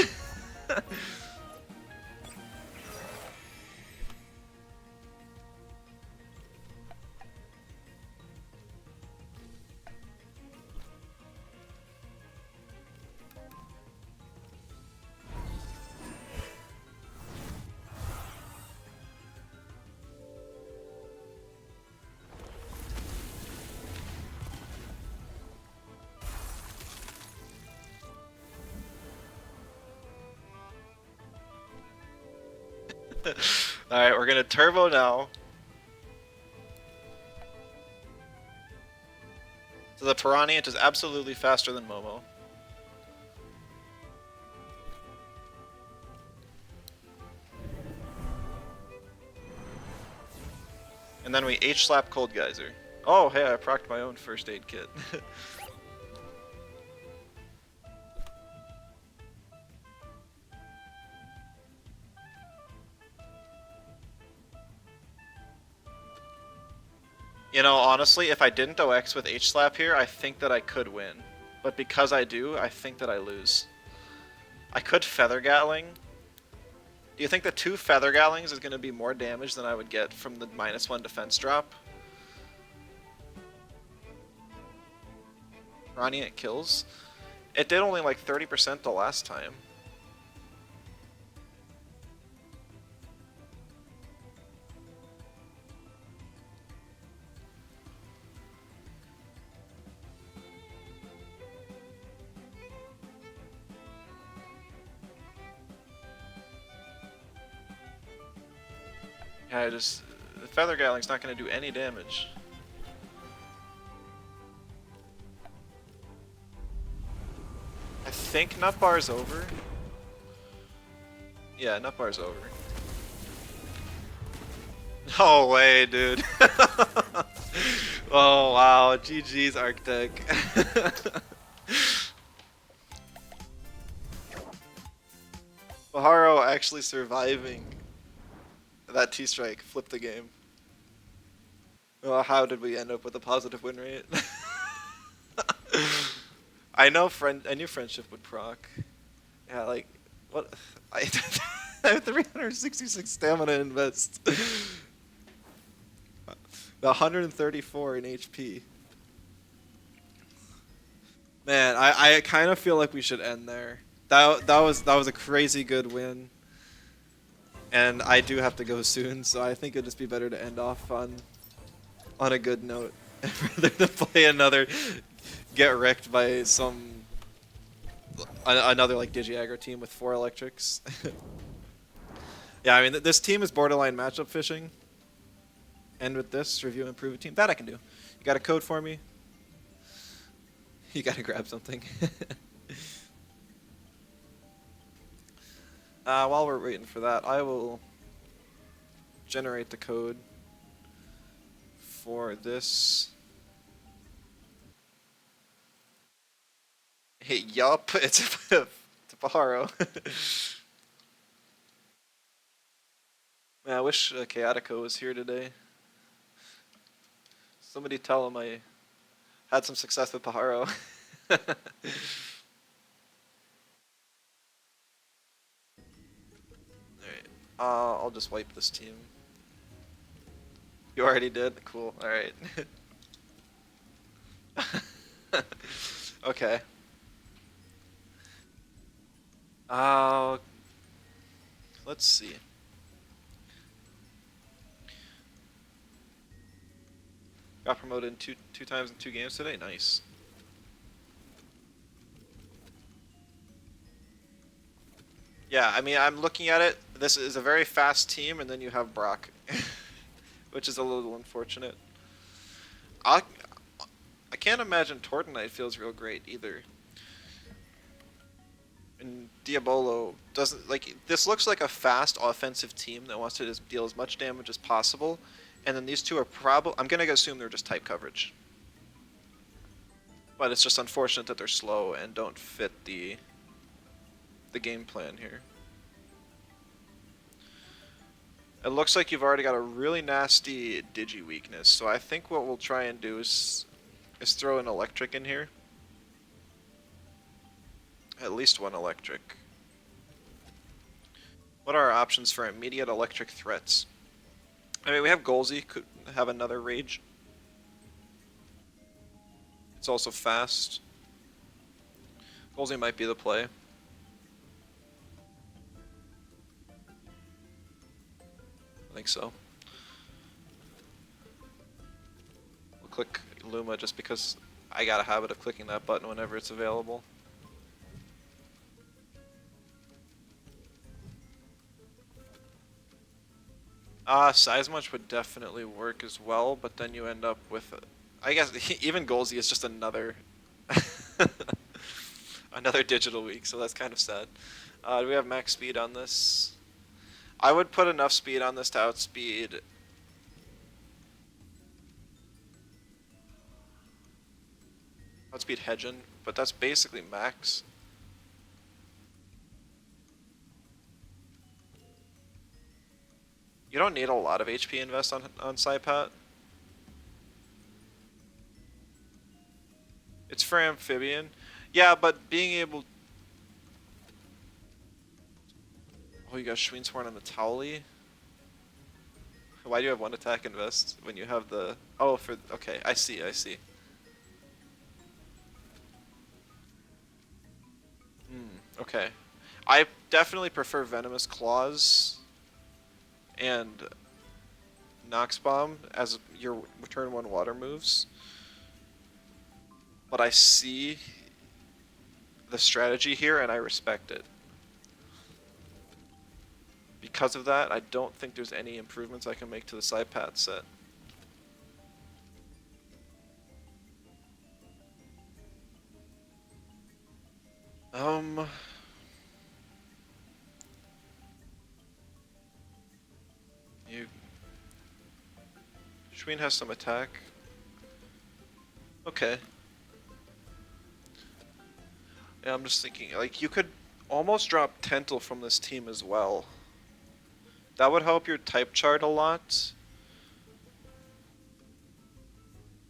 Alright, we're gonna turbo now. So the Piranha is absolutely faster than Momo. And then we H-slap Cold Geyser. Oh, hey, I procced my own first aid kit. You know, honestly, if I didn't OX with H-slap here, I think that I could win. But because I do, I think that I lose. I could Feather Gatling. Do you think the 2 Feather Gatlings is going to be more damage than I would get from the -1 defense drop? Ronnie, it kills. It did only like 30% the last time. Yeah, the Feather Gatling's not going to do any damage. I think Nut Bar's over. Yeah, nut bar's over. No way, dude. Oh wow, GG's Arctech. Paharo actually surviving that T-strike flipped the game. Well, how did we end up with a positive win rate? I knew friendship would proc. Yeah, like what? I, I have 366 stamina invest. The 134 in HP. Man, I kind of feel like we should end there. That was a crazy good win, and I do have to go soon, so I think it'd just be better to end off on a good note rather than play another get wrecked by another like Digiaggro team with 4 electrics. Yeah, I mean this team is borderline matchup fishing. And with this review and improve a team, that I can do. You got a code for me? You gotta grab something. While we're waiting for that, I will generate the code for this. Hey, yup, it's a Paharo. Man, I wish Chaotico was here today. Somebody tell him I had some success with Paharo. Alright, I'll just wipe this team. You already did? Cool, alright. Okay. Uh, let's see. Got promoted in two times in 2 games today. Nice. Yeah, I mean, I'm looking at it. This is a very fast team, and then you have Brock, which is a little unfortunate. I I can't imagine Tortonite feels real great either. And Diabolo doesn't like this. Looks like a fast offensive team that wants to just deal as much damage as possible. And then these two are probably. I'm gonna assume they're just type coverage. But it's just unfortunate that they're slow and don't fit the game plan here. It looks like you've already got a really nasty Digi weakness, so I think what we'll try and do is throw an electric in here. At least one electric. What are our options for immediate electric threats? I mean, we have Golzy, could have another Rage. It's also fast. Golzy might be the play. I think so. We'll click Luma just because I got a habit of clicking that button whenever it's available. Seismuch would definitely work as well, but then you end up with, I guess, even Golzy is just another, another digital weak, so that's kind of sad. Do we have max speed on this? I would put enough speed on this to outspeed Hedgen, but that's basically max. You don't need a lot of HP invest on Saipat. It's for Amphibian. Yeah, but being able... Oh, you got Schweensworn on the Towley? Why do you have 1 attack invest when you have the... Oh, for... Okay, I see, I see. Okay. I definitely prefer Venomous Claws and Nox Bomb as your turn 1 water moves. But I see the strategy here and I respect it. Because of that, I don't think there's any improvements I can make to the Saipat set. Shmeen has some attack. Okay. Yeah, I'm just thinking, like, you could almost drop Tental from this team as well. That would help your type chart a lot.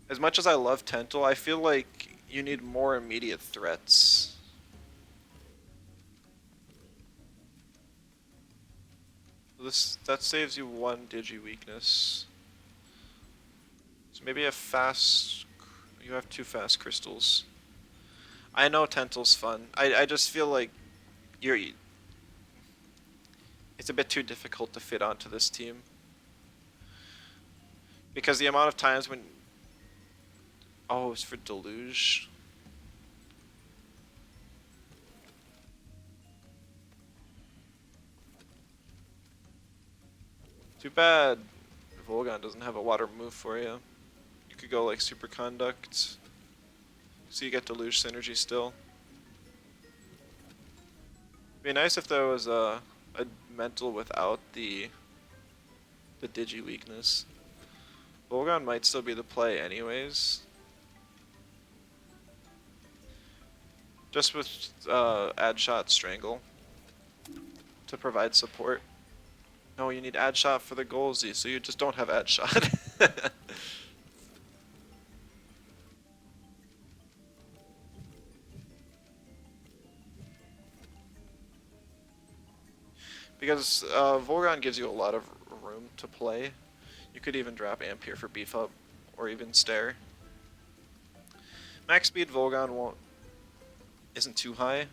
As much as I love Tental, I feel like you need more immediate threats. That saves you one digi weakness. So maybe a fast. You have 2 fast crystals. I know Tental's fun. I just feel like you're. It's a bit too difficult to fit onto this team because the amount of times when. Oh, it's for Deluge. Too bad Volgon doesn't have a water move for you. You could go like Superconduct. So you get Deluge synergy still. It'd be nice if there was a mental without the digi weakness. Volgon might still be the play anyways. Just with Ad Shot Strangle to provide support. No, you need Ad Shot for the Golzy, so you just don't have Ad Shot. Because Volgon gives you a lot of room to play. You could even drop Ampere for beef up, or even Stare. Max speed Volgon isn't too high.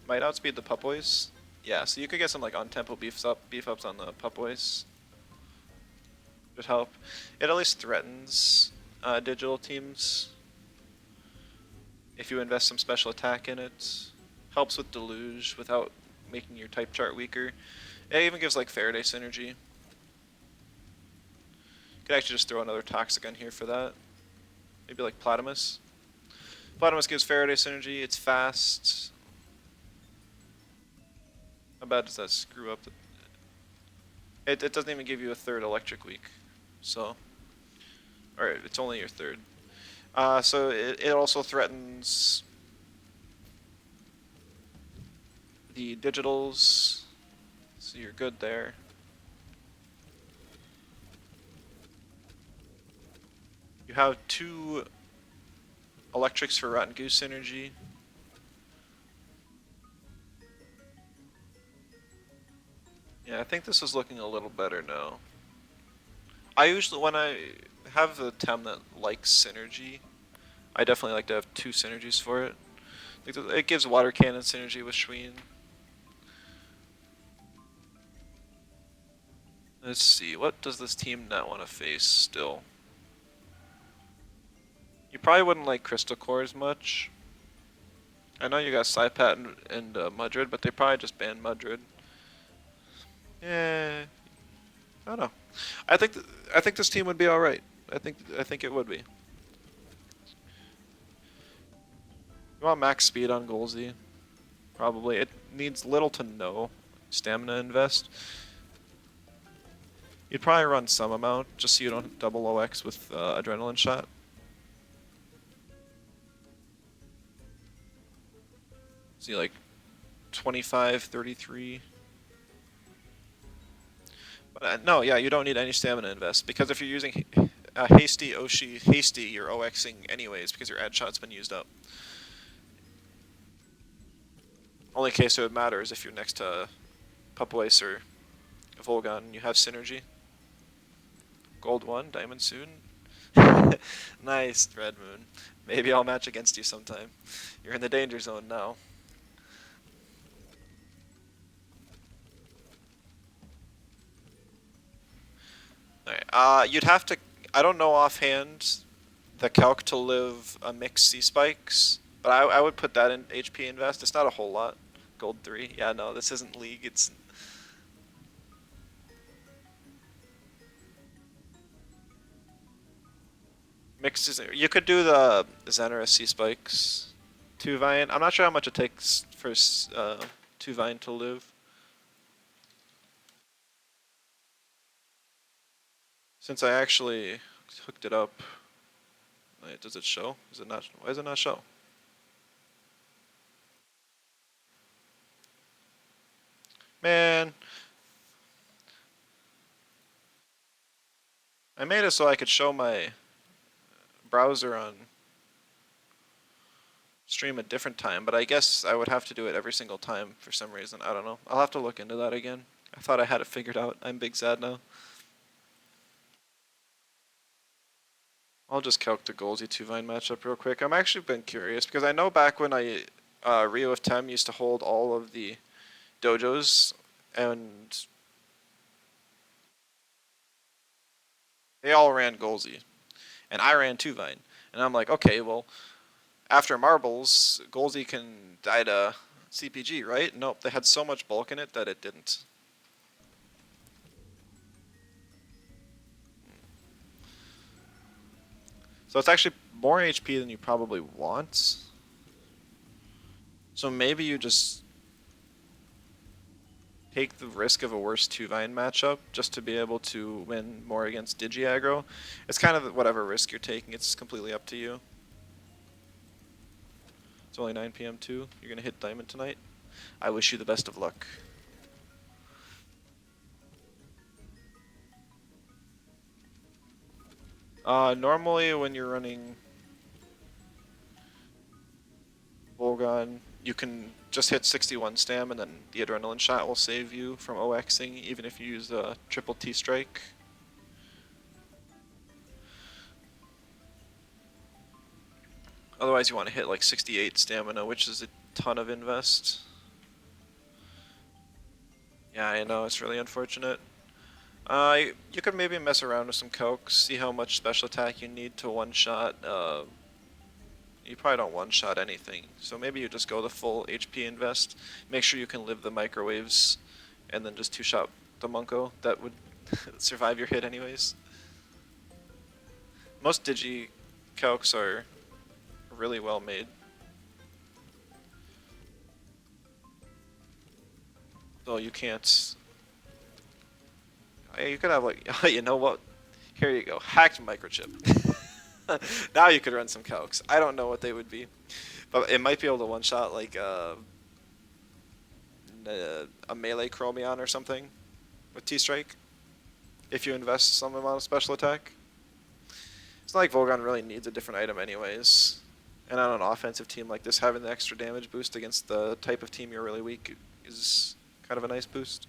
Might outspeed the Pupboys. Yeah, so you could get some like on tempo beef ups on the Pupboys. Would help. It at least threatens digital teams. If you invest some special attack in it, helps with Deluge without making your type chart weaker. It even gives like Faraday synergy. Could actually just throw another Toxic on here for that. Maybe like Platamus. Platamus gives Faraday synergy, it's fast. How bad does that screw up? It doesn't even give you a third electric weak. So, alright, it's only your third. So it also threatens the digitals, so you're good there. You have 2 electrics for Rotten Goose synergy. Yeah, I think this is looking a little better now. I usually, when I have a Tem that likes synergy, I definitely like to have 2 synergies for it. It gives Water Cannon synergy with Shween. Let's see, what does this team not want to face still? You probably wouldn't like Crystal Core as much. I know you got Psypat and Mudred, but they probably just banned Mudred. Yeah, I don't know. I think this team would be all right. I think it would be. You want max speed on Golzy? Probably. It needs little to no stamina invest. You'd probably run some amount just so you don't double OX with adrenaline shot. See, like 25, 33. But no, yeah, you don't need any stamina invest because if you're using Hasty, Oshi, Hasty, you're OXing anyways because your ad shot's been used up. Only case it would matter is if you're next to Pupwace or Volgon and you have synergy. Gold 1, Diamond soon. Nice, Red Moon. Maybe I'll match against you sometime. You're in the danger zone now. Alright, you'd have to... I don't know offhand the calc to live a mixed C-Spikes, but I would put that in HP invest. It's not a whole lot. Gold 3. Yeah, no, this isn't League, it's... Mixed is... You could do the Xenarus C-Spikes. 2 Vine. I'm not sure how much it takes for 2 Vine to live. Since I actually hooked it up, wait, does it show? Is it not? Why does it not show? Man, I made it so I could show my browser on stream a different time, but I guess I would have to do it every single time for some reason. I don't know. I'll have to look into that again. I thought I had it figured out. I'm big sad now. I'll just calc the Goldsy 2-Vine matchup real quick. I'm actually been curious because I know back when Rio of Tem used to hold all of the dojos and they all ran Goldsy and I ran 2-Vine. And I'm like, okay, well, after marbles, Goldsy can die to CPG, right? Nope, they had so much bulk in it that it didn't. So it's actually more HP than you probably want. So maybe you just take the risk of a worse 2-Vine matchup just to be able to win more against Digi aggro. It's kind of whatever risk you're taking. It's completely up to you. It's only 9 p.m. too. You're going to hit Diamond tonight. I wish you the best of luck. Normally when you're running Volgon, you can just hit 61 stam and then the adrenaline shot will save you from OXing even if you use the triple T strike. Otherwise you want to hit like 68 stamina, which is a ton of invest. Yeah, I know, it's really unfortunate. You could maybe mess around with some cokes, see how much special attack you need to one-shot. You probably don't one-shot anything, so maybe you just go the full HP invest. Make sure you can live the microwaves, and then just two-shot the Munko. That would survive your hit anyways. Most Digi calcs are really well made. Though you can't... You could have like, you know what? Here you go, hacked microchip. Now you could run some calcs. I don't know what they would be, but it might be able to one-shot like a melee Chromion or something with T-Strike if you invest some amount of special attack. It's not like Volgon really needs a different item anyways. And on an offensive team like this, having the extra damage boost against the type of team you're really weak is kind of a nice boost.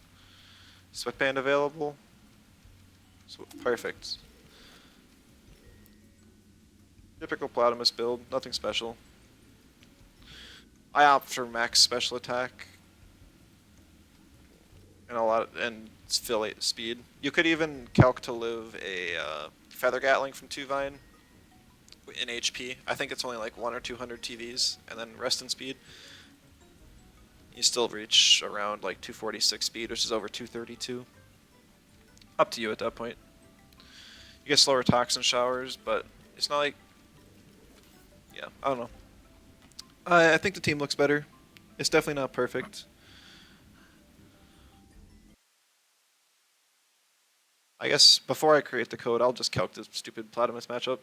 Sweatband available. So perfect. Typical Platimus build, nothing special. I opt for max special attack and fill speed. You could even calc to live a Feather Gatling from 2-Vine in HP. I think it's only like 1 or 200 TVs, and then rest in speed. You still reach around like 246 speed, which is over 232. Up to you at that point. You get slower toxin showers, but it's not like... Yeah, I don't know. I think the team looks better. It's definitely not perfect. I guess before I create the code, I'll just calc this stupid Platimus matchup.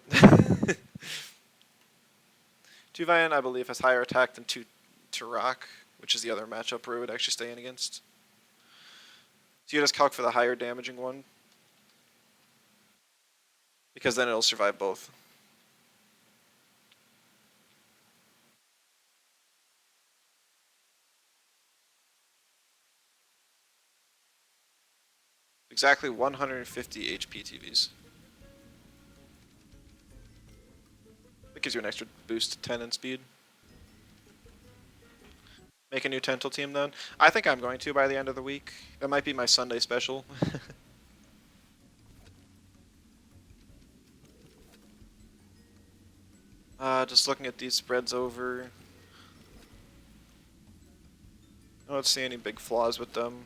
2-Vine, I believe, has higher attack than Turok, which is the other matchup where it would actually stay in against. So you just calc for the higher damaging one, because then it'll survive both. Exactly 150 HP TVs. That gives you an extra boost to 10 in speed. Make a new Tental team then? I think I'm going to by the end of the week. That might be my Sunday special. Just looking at these spreads over. I don't see any big flaws with them.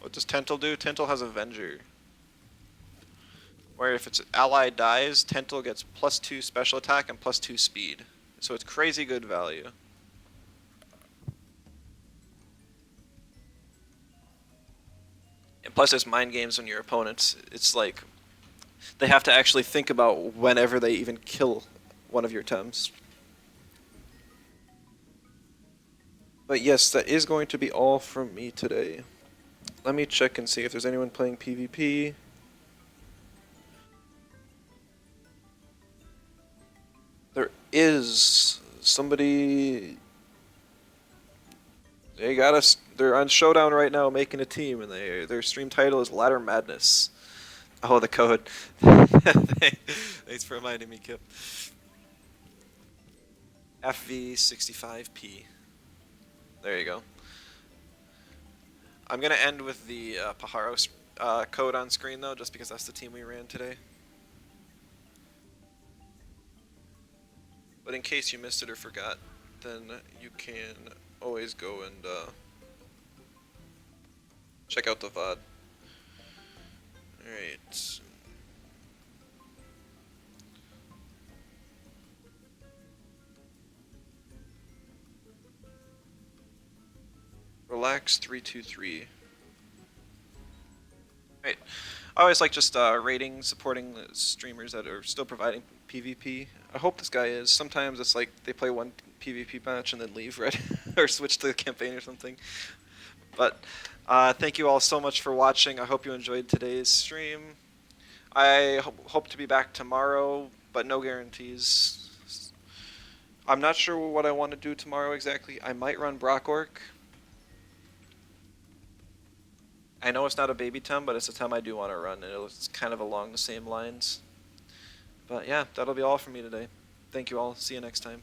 What does Tental do? Tental has Avenger. Where if its ally dies, Tental gets +2 special attack and +2 speed. So it's crazy good value. And plus it's mind games on your opponents. It's like They have to actually think about whenever they even kill one of your Tems. But yes, that is going to be all from me today. Let me check and see if there's anyone playing PvP. There is somebody. They got us. They're on Showdown right now, making a team, and their stream title is Ladder Madness. Oh, the code. Thanks for reminding me, Kip. FV65P. There you go. I'm gonna end with the Paharo code on screen though, just because that's the team we ran today. But in case you missed it or forgot, then you can always go and check out the VOD. Alright. Relax 323. Right. I always like just rating, supporting the streamers that are still providing PvP. I hope this guy is. Sometimes it's like they play one PvP match and then leave, right? Or switch to the campaign or something. But thank you all so much for watching. I hope you enjoyed today's stream. I hope to be back tomorrow, but no guarantees. I'm not sure what I want to do tomorrow exactly. I might run Brock Orc. I know it's not a baby Tem, but it's a Tem I do want to run, and it's kind of along the same lines. But yeah, that'll be all from me today. Thank you all. See you next time.